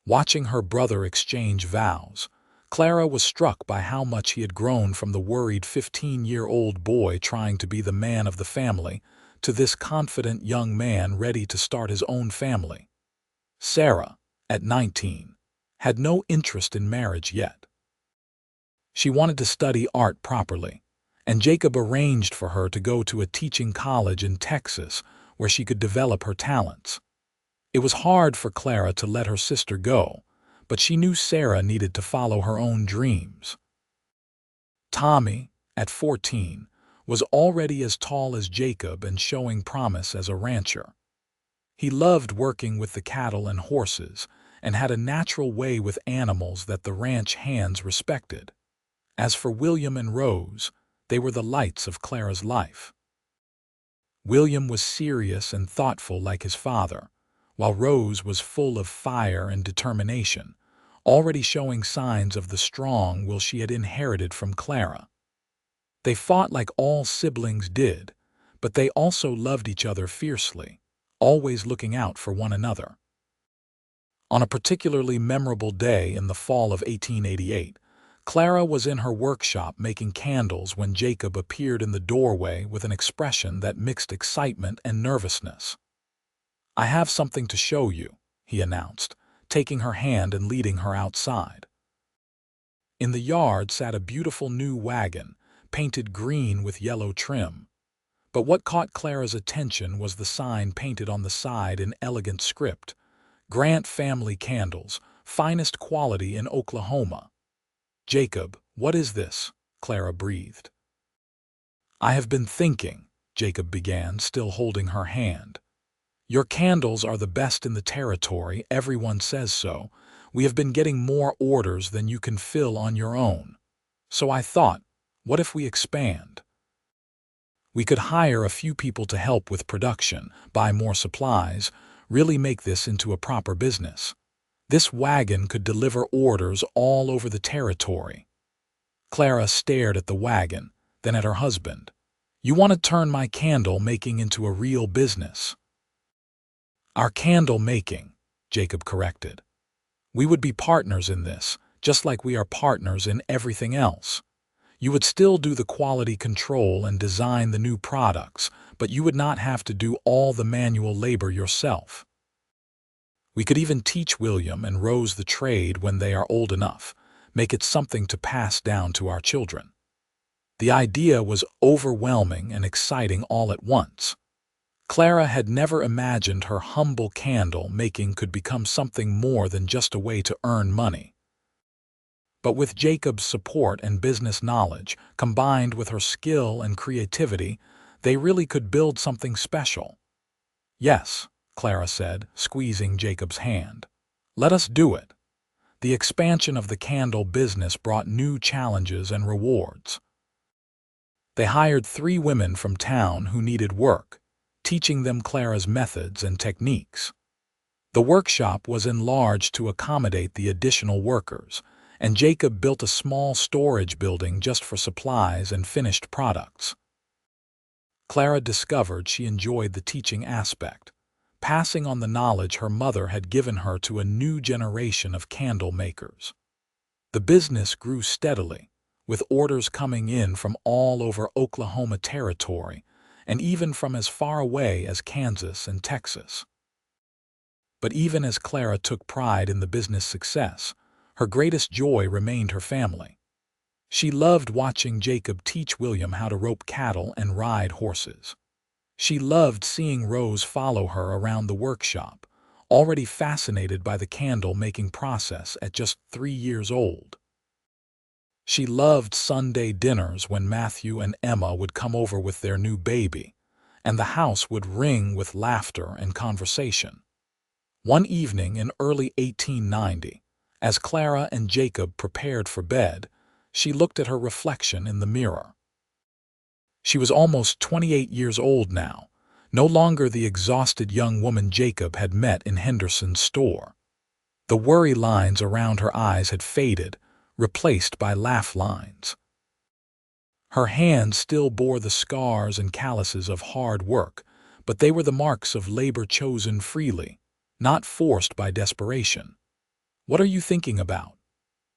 Watching her brother exchange vows, Clara was struck by how much he had grown from the worried 15-year-old boy trying to be the man of the family to this confident young man ready to start his own family. Sarah, at 19, had no interest in marriage yet. She wanted to study art properly, and Jacob arranged for her to go to a teaching college in Texas where she could develop her talents. It was hard for Clara to let her sister go, but she knew Sarah needed to follow her own dreams. Tommy, at 14, was already as tall as Jacob and showing promise as a rancher. He loved working with the cattle and horses and had a natural way with animals that the ranch hands respected. As for William and Rose, they were the lights of Clara's life. William was serious and thoughtful like his father, while Rose was full of fire and determination, already showing signs of the strong will she had inherited from Clara. They fought like all siblings did, but they also loved each other fiercely, always looking out for one another. On a particularly memorable day in the fall of 1888, Clara was in her workshop making candles when Jacob appeared in the doorway with an expression that mixed excitement and nervousness. "I have something to show you," he announced, taking her hand and leading her outside. In the yard sat a beautiful new wagon, painted green with yellow trim. But what caught Clara's attention was the sign painted on the side in elegant script: "Grant Family Candles, finest quality in Oklahoma." "Jacob, what is this?" Clara breathed. "I have been thinking," Jacob began, still holding her hand. "Your candles are the best in the territory, everyone says so. We have been getting more orders than you can fill on your own. So I thought, what if we expand? We could hire a few people to help with production, buy more supplies, really make this into a proper business. This wagon could deliver orders all over the territory." Clara stared at the wagon, then at her husband. "You want to turn my candle making into a real business?" "Our candle making," Jacob corrected. "We would be partners in this, just like we are partners in everything else. You would still do the quality control and design the new products, but you would not have to do all the manual labor yourself. We could even teach William and Rose the trade when they are old enough, make it something to pass down to our children." The idea was overwhelming and exciting all at once. Clara had never imagined her humble candle making could become something more than just a way to earn money. But with Jacob's support and business knowledge, combined with her skill and creativity, they really could build something special. "Yes," Clara said, squeezing Jacob's hand. "Let us do it." The expansion of the candle business brought new challenges and rewards. They hired 3 women from town who needed work, teaching them Clara's methods and techniques. The workshop was enlarged to accommodate the additional workers, and Jacob built a small storage building just for supplies and finished products. Clara discovered she enjoyed the teaching aspect, passing on the knowledge her mother had given her to a new generation of candle makers. The business grew steadily, with orders coming in from all over Oklahoma Territory and even from as far away as Kansas and Texas. But even as Clara took pride in the business success, her greatest joy remained her family. She loved watching Jacob teach William how to rope cattle and ride horses. She loved seeing Rose follow her around the workshop, already fascinated by the candle-making process at just 3 years old. She loved Sunday dinners when Matthew and Emma would come over with their new baby, and the house would ring with laughter and conversation. One evening in early 1890, as Clara and Jacob prepared for bed, she looked at her reflection in the mirror. She was almost 28 years old now, no longer the exhausted young woman Jacob had met in Henderson's store. The worry lines around her eyes had faded, replaced by laugh lines. Her hands still bore the scars and calluses of hard work, but they were the marks of labor chosen freely, not forced by desperation. "What are you thinking about?"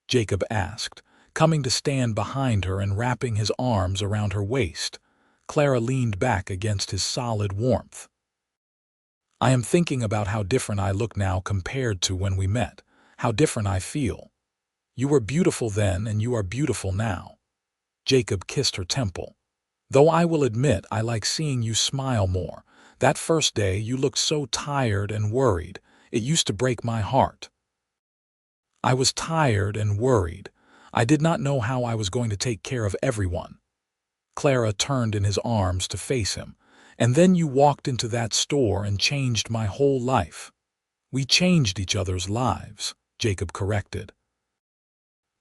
Jacob asked, coming to stand behind her and wrapping his arms around her waist. Clara leaned back against his solid warmth. "I am thinking about how different I look now compared to when we met, how different I feel. You were beautiful then and you are beautiful now." Jacob kissed her temple. "Though I will admit I like seeing you smile more. That first day you looked so tired and worried. It used to break my heart." "I was tired and worried. I did not know how I was going to take care of everyone." Clara turned in his arms to face him. "And then you walked into that store and changed my whole life." "We changed each other's lives," Jacob corrected.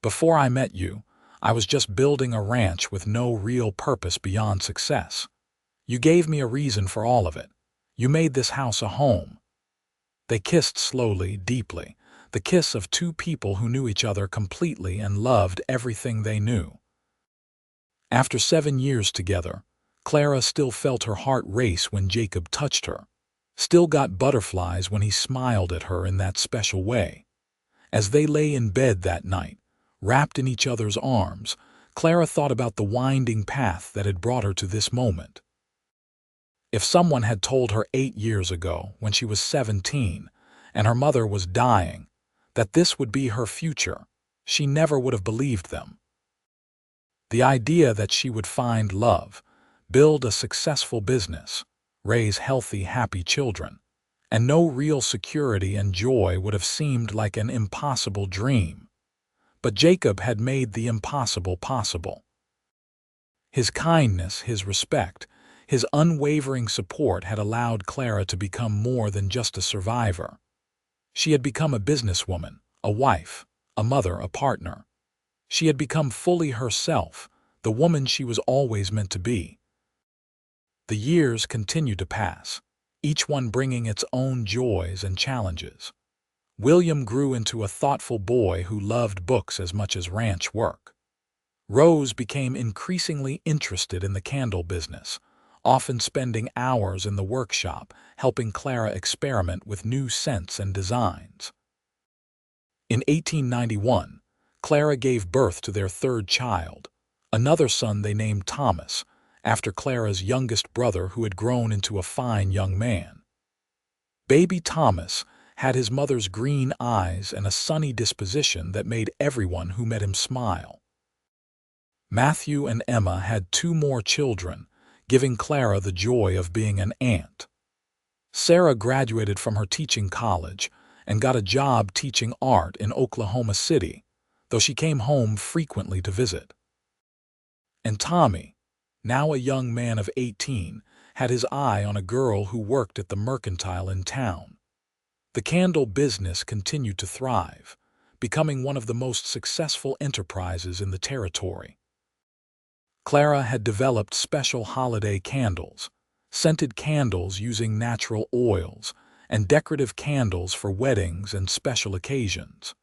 "Before I met you, I was just building a ranch with no real purpose beyond success. You gave me a reason for all of it. You made this house a home." They kissed slowly, deeply, the kiss of two people who knew each other completely and loved everything they knew. After 7 years together, Clara still felt her heart race when Jacob touched her, still got butterflies when he smiled at her in that special way. As they lay in bed that night, wrapped in each other's arms, Clara thought about the winding path that had brought her to this moment. If someone had told her 8 years ago, when she was 17, and her mother was dying, that this would be her future, she never would have believed them. The idea that she would find love, build a successful business, raise healthy, happy children, and know real security and joy would have seemed like an impossible dream. But Jacob had made the impossible possible. His kindness, his respect, his unwavering support had allowed Clara to become more than just a survivor. She had become a businesswoman, a wife, a mother, a partner. She had become fully herself, the woman she was always meant to be. The years continued to pass, each one bringing its own joys and challenges. William grew into a thoughtful boy who loved books as much as ranch work. Rose became increasingly interested in the candle business, often spending hours in the workshop helping Clara experiment with new scents and designs. In 1891, Clara gave birth to their third child, another son they named Thomas, after Clara's youngest brother who had grown into a fine young man. Baby Thomas had his mother's green eyes and a sunny disposition that made everyone who met him smile. Matthew and Emma had 2 more children, giving Clara the joy of being an aunt. Sarah graduated from her teaching college and got a job teaching art in Oklahoma City, though she came home frequently to visit. And Tommy, now a young man of 18, had his eye on a girl who worked at the mercantile in town. The candle business continued to thrive, becoming one of the most successful enterprises in the territory. Clara had developed special holiday candles, scented candles using natural oils, and decorative candles for weddings and special occasions.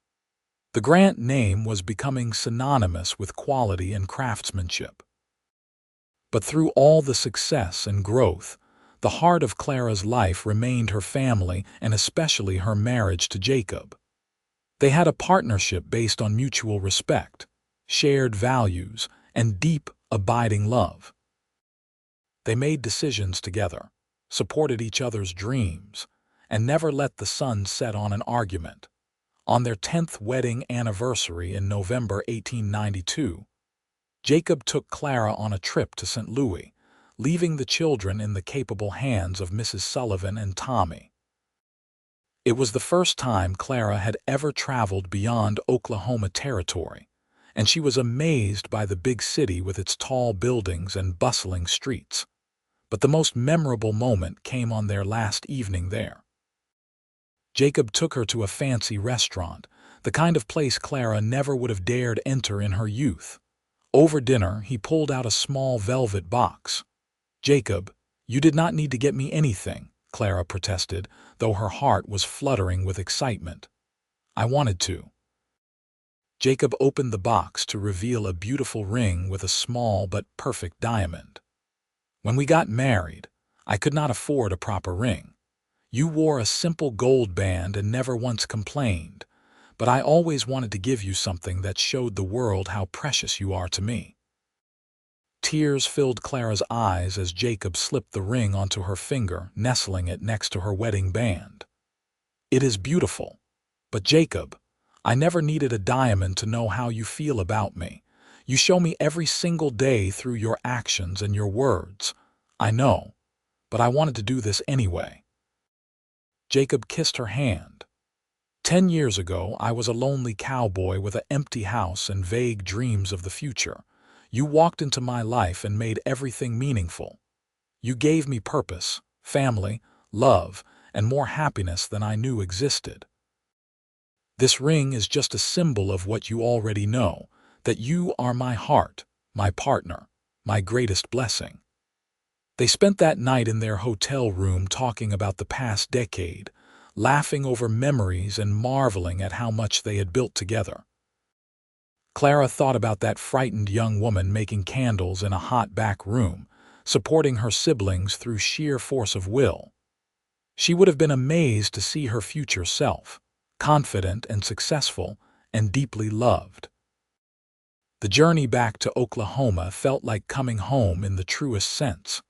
The Grant name was becoming synonymous with quality and craftsmanship. But through all the success and growth, The heart of Clara's life remained her family and especially her marriage to Jacob. They had a partnership based on mutual respect, shared values, and deep, abiding love. They made decisions together, supported each other's dreams, and never let the sun set on an argument. On their 10th wedding anniversary in November 1892, Jacob took Clara on a trip to St. Louis, leaving the children in the capable hands of Mrs. Sullivan and Tommy. It was the first time Clara had ever traveled beyond Oklahoma territory, and she was amazed by the big city with its tall buildings and bustling streets. But the most memorable moment came on their last evening there. Jacob took her to a fancy restaurant, the kind of place Clara never would have dared enter in her youth. Over dinner, he pulled out a small velvet box. "Jacob, you did not need to get me anything," Clara protested, though her heart was fluttering with excitement. "I wanted to." Jacob opened the box to reveal a beautiful ring with a small but perfect diamond. "When we got married, I could not afford a proper ring. You wore a simple gold band and never once complained, but I always wanted to give you something that showed the world how precious you are to me." Tears filled Clara's eyes as Jacob slipped the ring onto her finger, nestling it next to her wedding band. "It is beautiful. But Jacob, I never needed a diamond to know how you feel about me. You show me every single day through your actions and your words. I know, but I wanted to do this anyway." Jacob kissed her hand. 10 years ago, I was a lonely cowboy with an empty house and vague dreams of the future. You walked into my life and made everything meaningful. You gave me purpose, family, love, and more happiness than I knew existed. This ring is just a symbol of what you already know, that you are my heart, my partner, my greatest blessing. They spent that night in their hotel room talking about the past decade, laughing over memories and marveling at how much they had built together. Clara thought about that frightened young woman making candles in a hot back room, supporting her siblings through sheer force of will. She would have been amazed to see her future self, confident and successful and deeply loved. The journey back to Oklahoma felt like coming home in the truest sense.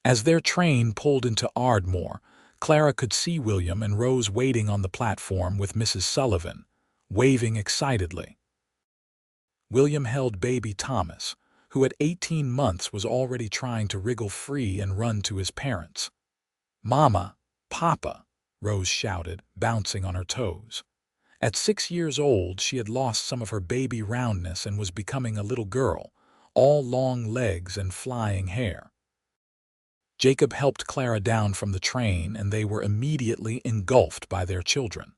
As their train pulled into Ardmore, Clara could see William and Rose waiting on the platform with Mrs. Sullivan, waving excitedly. William held baby Thomas, who at 18 months was already trying to wriggle free and run to his parents. "Mama, Papa," Rose shouted, bouncing on her toes. At 6 years old, she had lost some of her baby roundness and was becoming a little girl, all long legs and flying hair. Jacob helped Clara down from the train, and they were immediately engulfed by their children.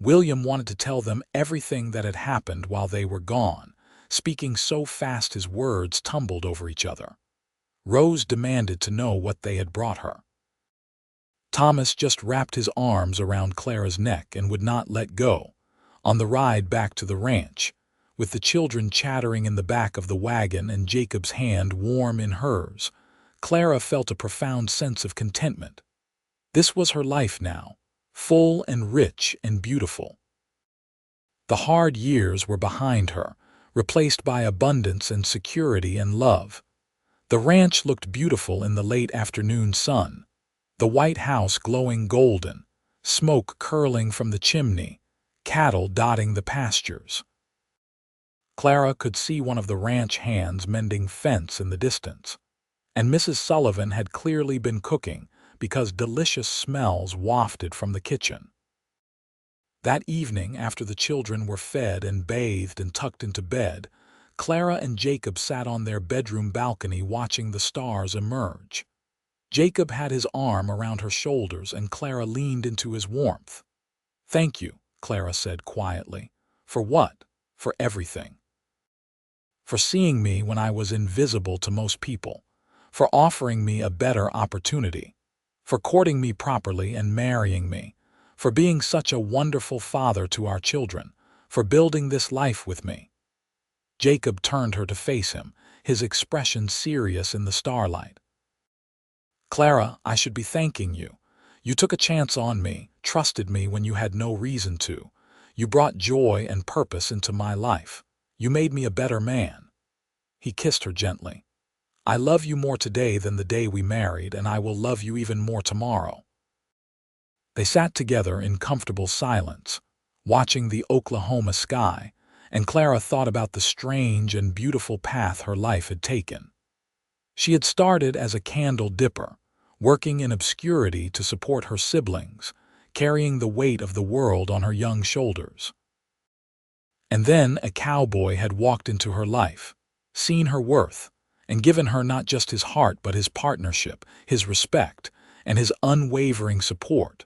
William wanted to tell them everything that had happened while they were gone, speaking so fast his words tumbled over each other. Rose demanded to know what they had brought her. Thomas just wrapped his arms around Clara's neck and would not let go. On the ride back to the ranch, with the children chattering in the back of the wagon and Jacob's hand warm in hers, Clara felt a profound sense of contentment. This was her life now, full and rich and beautiful. The hard years were behind her, replaced by abundance and security and love. The ranch looked beautiful in the late afternoon sun, the white house glowing golden, smoke curling from the chimney, cattle dotting the pastures. Clara could see one of the ranch hands mending fence in the distance, and Mrs. Sullivan had clearly been cooking because delicious smells wafted from the kitchen. That evening, after the children were fed and bathed and tucked into bed, Clara and Jacob sat on their bedroom balcony watching the stars emerge. Jacob had his arm around her shoulders and Clara leaned into his warmth. "Thank you," Clara said quietly. "For what?" "For everything. For seeing me when I was invisible to most people. For offering me a better opportunity. For courting me properly and marrying me. For being such a wonderful father to our children. For building this life with me." Jacob turned her to face him, his expression serious in the starlight. Clara, I should be thanking you. You took a chance on me, trusted me when you had no reason to. You brought joy and purpose into my life. You made me a better man." He kissed her gently. "I love you more today than the day we married, and I will love you even more tomorrow." They sat together in comfortable silence, watching the Oklahoma sky, and Clara thought about the strange and beautiful path her life had taken. She had started as a candle dipper, working in obscurity to support her siblings, carrying the weight of the world on her young shoulders. And then a cowboy had walked into her life, seen her worth, and given her not just his heart but his partnership, his respect, and his unwavering support.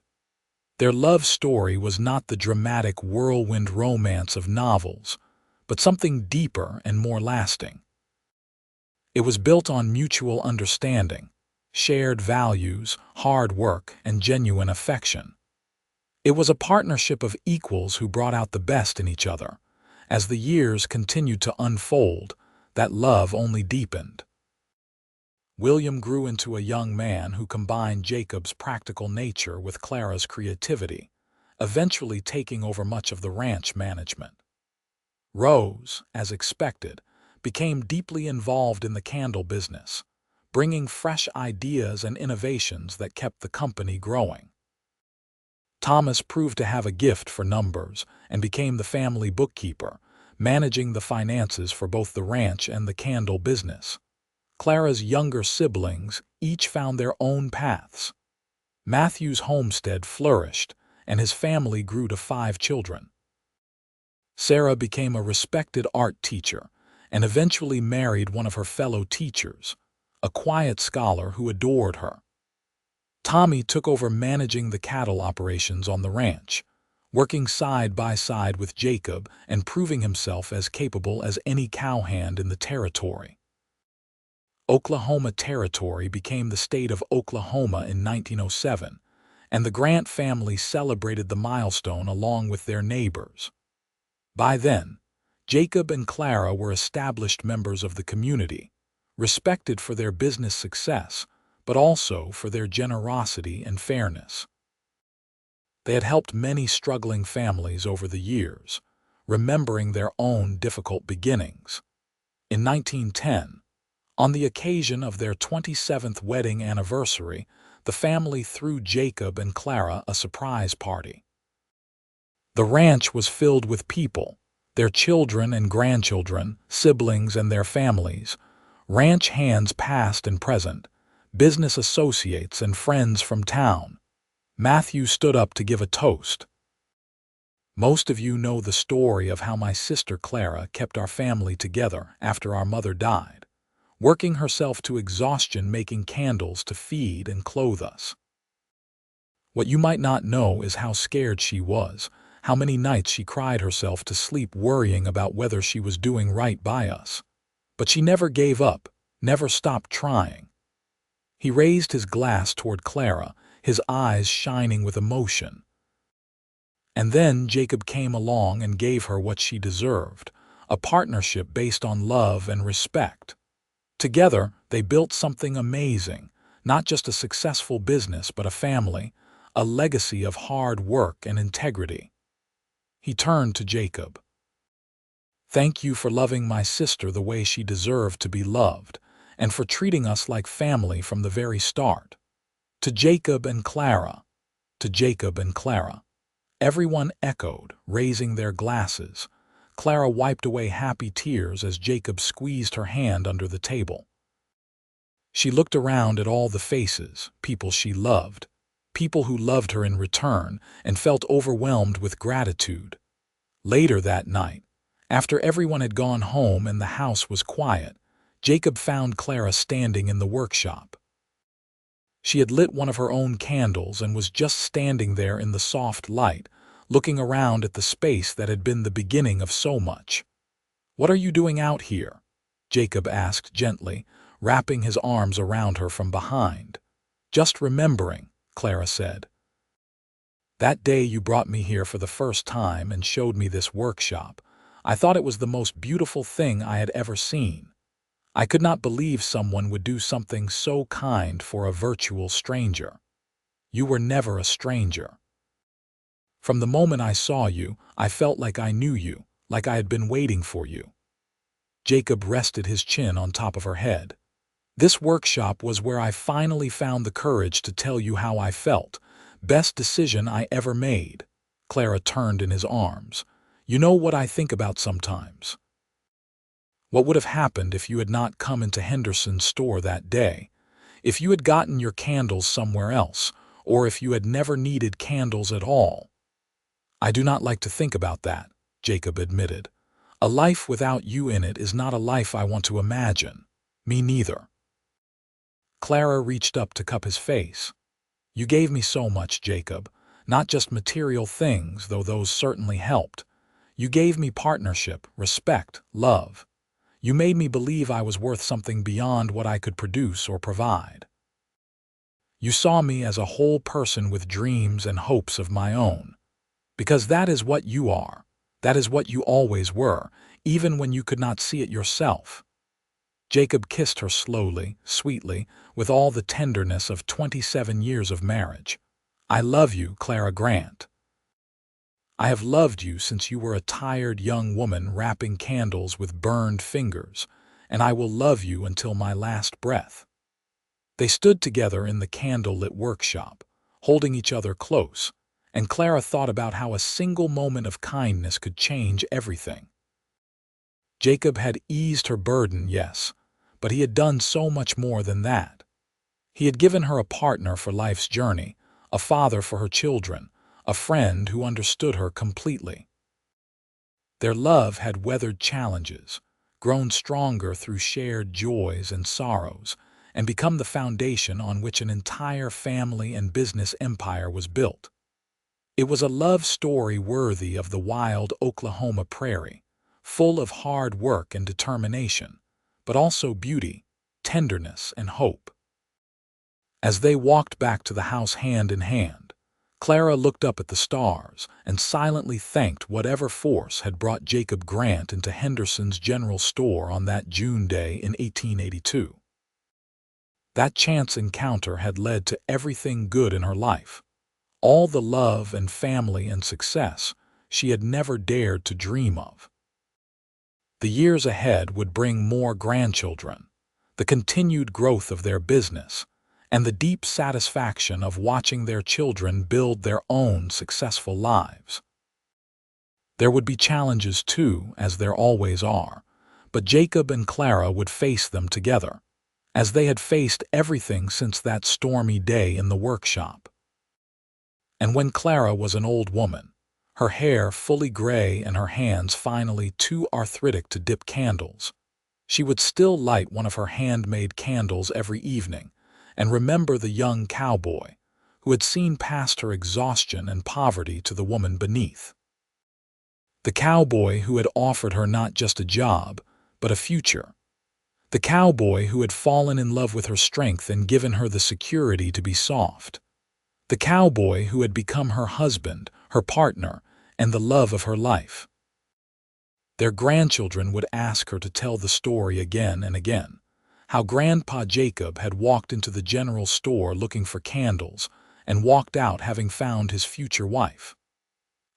Their love story was not the dramatic whirlwind romance of novels, but something deeper and more lasting. It was built on mutual understanding, shared values, hard work, and genuine affection. It was a partnership of equals who brought out the best in each other. As the years continued to unfold, that love only deepened. William grew into a young man who combined Jacob's practical nature with Clara's creativity, eventually taking over much of the ranch management. Rose, as expected, became deeply involved in the candle business, bringing fresh ideas and innovations that kept the company growing. Thomas proved to have a gift for numbers and became the family bookkeeper, managing the finances for both the ranch and the candle business. Clara's younger siblings each found their own paths. Matthew's homestead flourished, and his family grew to 5 children. Sarah became a respected art teacher and eventually married one of her fellow teachers, a quiet scholar who adored her. Tommy took over managing the cattle operations on the ranch, working side by side with Jacob and proving himself as capable as any cowhand in the territory. Oklahoma Territory became the state of Oklahoma in 1907, and the Grant family celebrated the milestone along with their neighbors. By then, Jacob and Clara were established members of the community, respected for their business success, but also for their generosity and fairness. They had helped many struggling families over the years, remembering their own difficult beginnings. In 1910, on the occasion of their 27th wedding anniversary, the family threw Jacob and Clara a surprise party. The ranch was filled with people, their children and grandchildren, siblings and their families, ranch hands past and present, business associates and friends from town. Matthew stood up to give a toast. "Most of you know the story of how my sister Clara kept our family together after our mother died, working herself to exhaustion making candles to feed and clothe us. What you might not know is how scared she was, how many nights she cried herself to sleep worrying about whether she was doing right by us. But she never gave up, never stopped trying." He raised his glass toward Clara, his eyes shining with emotion. And then Jacob came along and gave her what she deserved, a partnership based on love and respect. Together, they built something amazing, not just a successful business but a family, a legacy of hard work and integrity. He turned to Jacob. "Thank you for loving my sister the way she deserved to be loved, and for treating us like family from the very start." To Jacob and Clara, to Jacob and Clara. Everyone echoed, raising their glasses. Clara wiped away happy tears as Jacob squeezed her hand under the table. She looked around at all the faces, people she loved, people who loved her in return, and felt overwhelmed with gratitude. Later that night, after everyone had gone home and the house was quiet, Jacob found Clara standing in the workshop. She had lit one of her own candles and was just standing there in the soft light, looking around at the space that had been the beginning of so much. "What are you doing out here?" Jacob asked gently, wrapping his arms around her from behind. "Just remembering," Clara said. "That day you brought me here for the first time and showed me this workshop. I thought it was the most beautiful thing I had ever seen. I could not believe someone would do something so kind for a virtual stranger. You were never a stranger. From the moment I saw you, I felt like I knew you, like I had been waiting for you." Jacob rested his chin on top of her head. "This workshop was where I finally found the courage to tell you how I felt. Best decision I ever made." Clara turned in his arms. "You know what I think about sometimes? What would have happened if you had not come into Henderson's store that day? If you had gotten your candles somewhere else, or if you had never needed candles at all?" "I do not like to think about that," Jacob admitted. "A life without you in it is not a life I want to imagine." "Me neither." Clara reached up to cup his face. "You gave me so much, Jacob. Not just material things, though those certainly helped. You gave me partnership, respect, love. You made me believe I was worth something beyond what I could produce or provide. You saw me as a whole person with dreams and hopes of my own. Because that is what you are. That is what you always were, even when you could not see it yourself." Jacob kissed her slowly, sweetly, with all the tenderness of 27 years of marriage. "I love you, Clara Grant. I have loved you since you were a tired young woman wrapping candles with burned fingers, and I will love you until my last breath." They stood together in the candle-lit workshop, holding each other close, and Clara thought about how a single moment of kindness could change everything. Jacob had eased her burden, yes, but he had done so much more than that. He had given her a partner for life's journey, a father for her children, a friend who understood her completely. Their love had weathered challenges, grown stronger through shared joys and sorrows, and become the foundation on which an entire family and business empire was built. It was a love story worthy of the wild Oklahoma prairie, full of hard work and determination, but also beauty, tenderness, and hope. As they walked back to the house hand in hand, Clara looked up at the stars and silently thanked whatever force had brought Jacob Grant into Henderson's general store on that June day in 1882. That chance encounter had led to everything good in her life, all the love and family and success she had never dared to dream of. The years ahead would bring more grandchildren, the continued growth of their business, and the deep satisfaction of watching their children build their own successful lives. There would be challenges too, as there always are, but Jacob and Clara would face them together, as they had faced everything since that stormy day in the workshop. And when Clara was an old woman, her hair fully gray and her hands finally too arthritic to dip candles, she would still light one of her handmade candles every evening and remember the young cowboy who had seen past her exhaustion and poverty to the woman beneath. The cowboy who had offered her not just a job, but a future. The cowboy who had fallen in love with her strength and given her the security to be soft. The cowboy who had become her husband, her partner, and the love of her life. Their grandchildren would ask her to tell the story again and again, how Grandpa Jacob had walked into the general store looking for candles and walked out having found his future wife.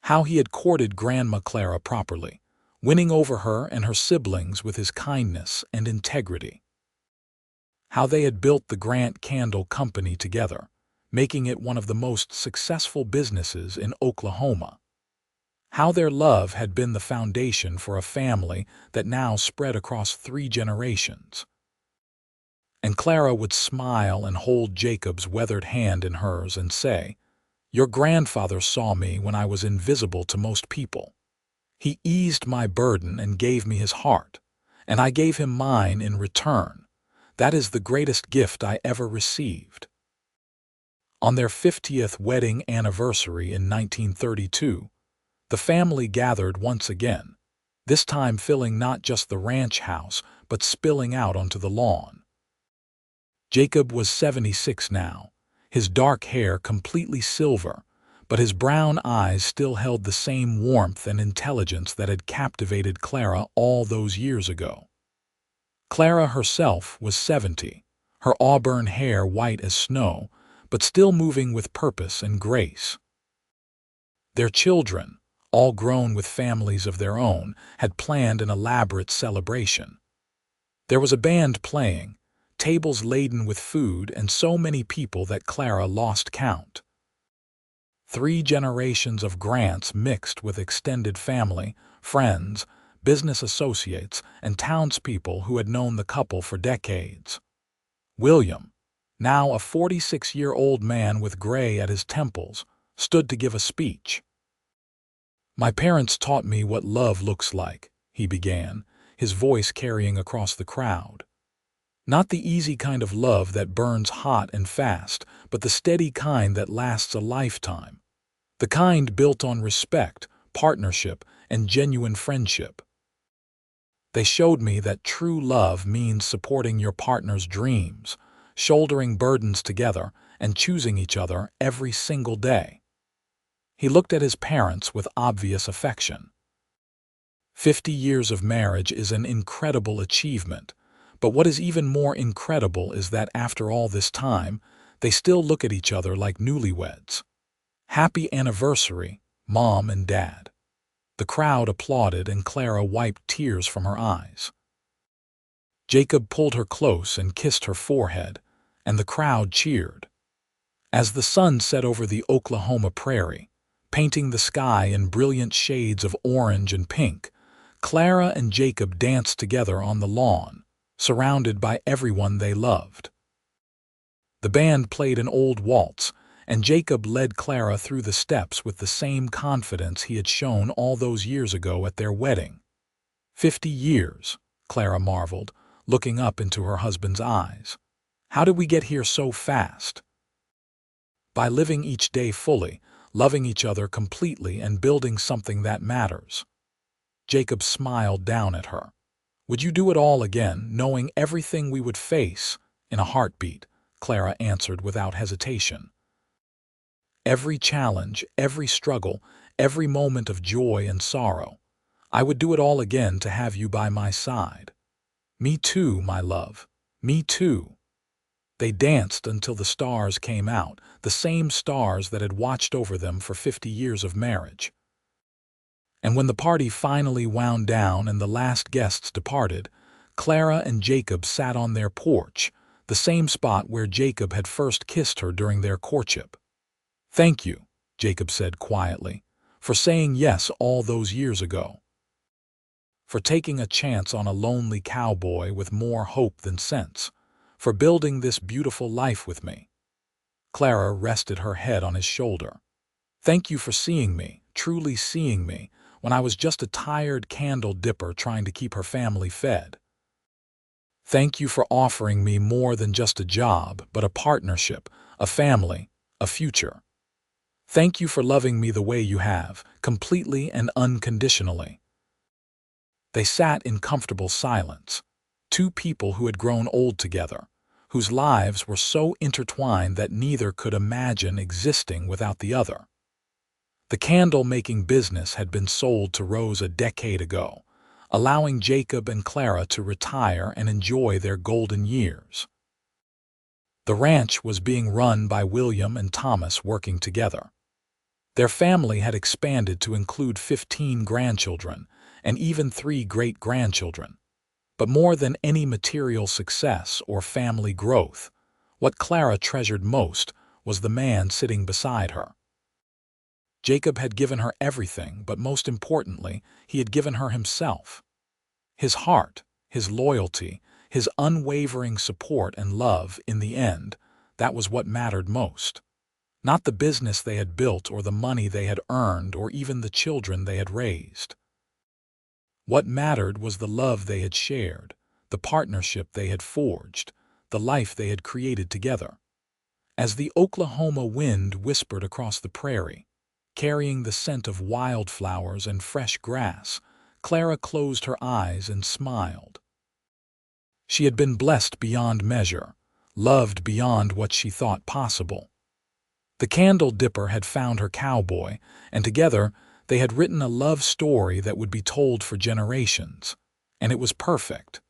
How he had courted Grandma Clara properly, winning over her and her siblings with his kindness and integrity. How they had built the Grant Candle Company together, making it one of the most successful businesses in Oklahoma. How their love had been the foundation for a family that now spread across 3 generations. And Clara would smile and hold Jacob's weathered hand in hers and say, "Your grandfather saw me when I was invisible to most people. He eased my burden and gave me his heart, and I gave him mine in return. That is the greatest gift I ever received." On their 50th wedding anniversary in 1932, the family gathered once again, this time filling not just the ranch house, but spilling out onto the lawn. Jacob was 76 now, his dark hair completely silver, but his brown eyes still held the same warmth and intelligence that had captivated Clara all those years ago. Clara herself was 70, her auburn hair white as snow, but still moving with purpose and grace. Their children, all grown with families of their own, had planned an elaborate celebration. There was a band playing, tables laden with food, and so many people that Clara lost count. 3 generations of Grants mixed with extended family, friends, business associates, and townspeople who had known the couple for decades. William, now a 46-year-old man with gray at his temples, stood to give a speech. "My parents taught me what love looks like," he began, his voice carrying across the crowd. "Not the easy kind of love that burns hot and fast, but the steady kind that lasts a lifetime. The kind built on respect, partnership, and genuine friendship. They showed me that true love means supporting your partner's dreams, shouldering burdens together, and choosing each other every single day." He looked at his parents with obvious affection. 50 years of marriage is an incredible achievement, but what is even more incredible is that after all this time, they still look at each other like newlyweds. "Happy anniversary, Mom and Dad." The crowd applauded and Clara wiped tears from her eyes. Jacob pulled her close and kissed her forehead, and the crowd cheered. As the sun set over the Oklahoma prairie, painting the sky in brilliant shades of orange and pink, Clara and Jacob danced together on the lawn, surrounded by everyone they loved. The band played an old waltz, and Jacob led Clara through the steps with the same confidence he had shown all those years ago at their wedding. 50 years, Clara marveled, looking up into her husband's eyes. How did we get here so fast? By living each day fully, loving each other completely, and building something that matters. Jacob smiled down at her. "Would you do it all again, knowing everything we would face?" "In a heartbeat," Clara answered without hesitation. "Every challenge, every struggle, every moment of joy and sorrow. I would do it all again to have you by my side." "Me too, my love. Me too." They danced until the stars came out, the same stars that had watched over them for 50 years of marriage. And when the party finally wound down and the last guests departed, Clara and Jacob sat on their porch, the same spot where Jacob had first kissed her during their courtship. "Thank you," Jacob said quietly, "for saying yes all those years ago. For taking a chance on a lonely cowboy with more hope than sense. For building this beautiful life with me." Clara rested her head on his shoulder. "Thank you for seeing me, truly seeing me, when I was just a tired candle dipper trying to keep her family fed. Thank you for offering me more than just a job, but a partnership, a family, a future. Thank you for loving me the way you have, completely and unconditionally." They sat in comfortable silence, 2 people who had grown old together, whose lives were so intertwined that neither could imagine existing without the other. The candle-making business had been sold to Rose a decade ago, allowing Jacob and Clara to retire and enjoy their golden years. The ranch was being run by William and Thomas working together. Their family had expanded to include 15 grandchildren and even 3 great-grandchildren. But more than any material success or family growth, what Clara treasured most was the man sitting beside her. Jacob had given her everything, but most importantly, he had given her himself. His heart, his loyalty, his unwavering support and love. In the end, that was what mattered most. Not the business they had built or the money they had earned or even the children they had raised. What mattered was the love they had shared, the partnership they had forged, the life they had created together. As the Oklahoma wind whispered across the prairie, carrying the scent of wildflowers and fresh grass, Clara closed her eyes and smiled. She had been blessed beyond measure, loved beyond what she thought possible. The candle dipper had found her cowboy, and together they had written a love story that would be told for generations, and it was perfect.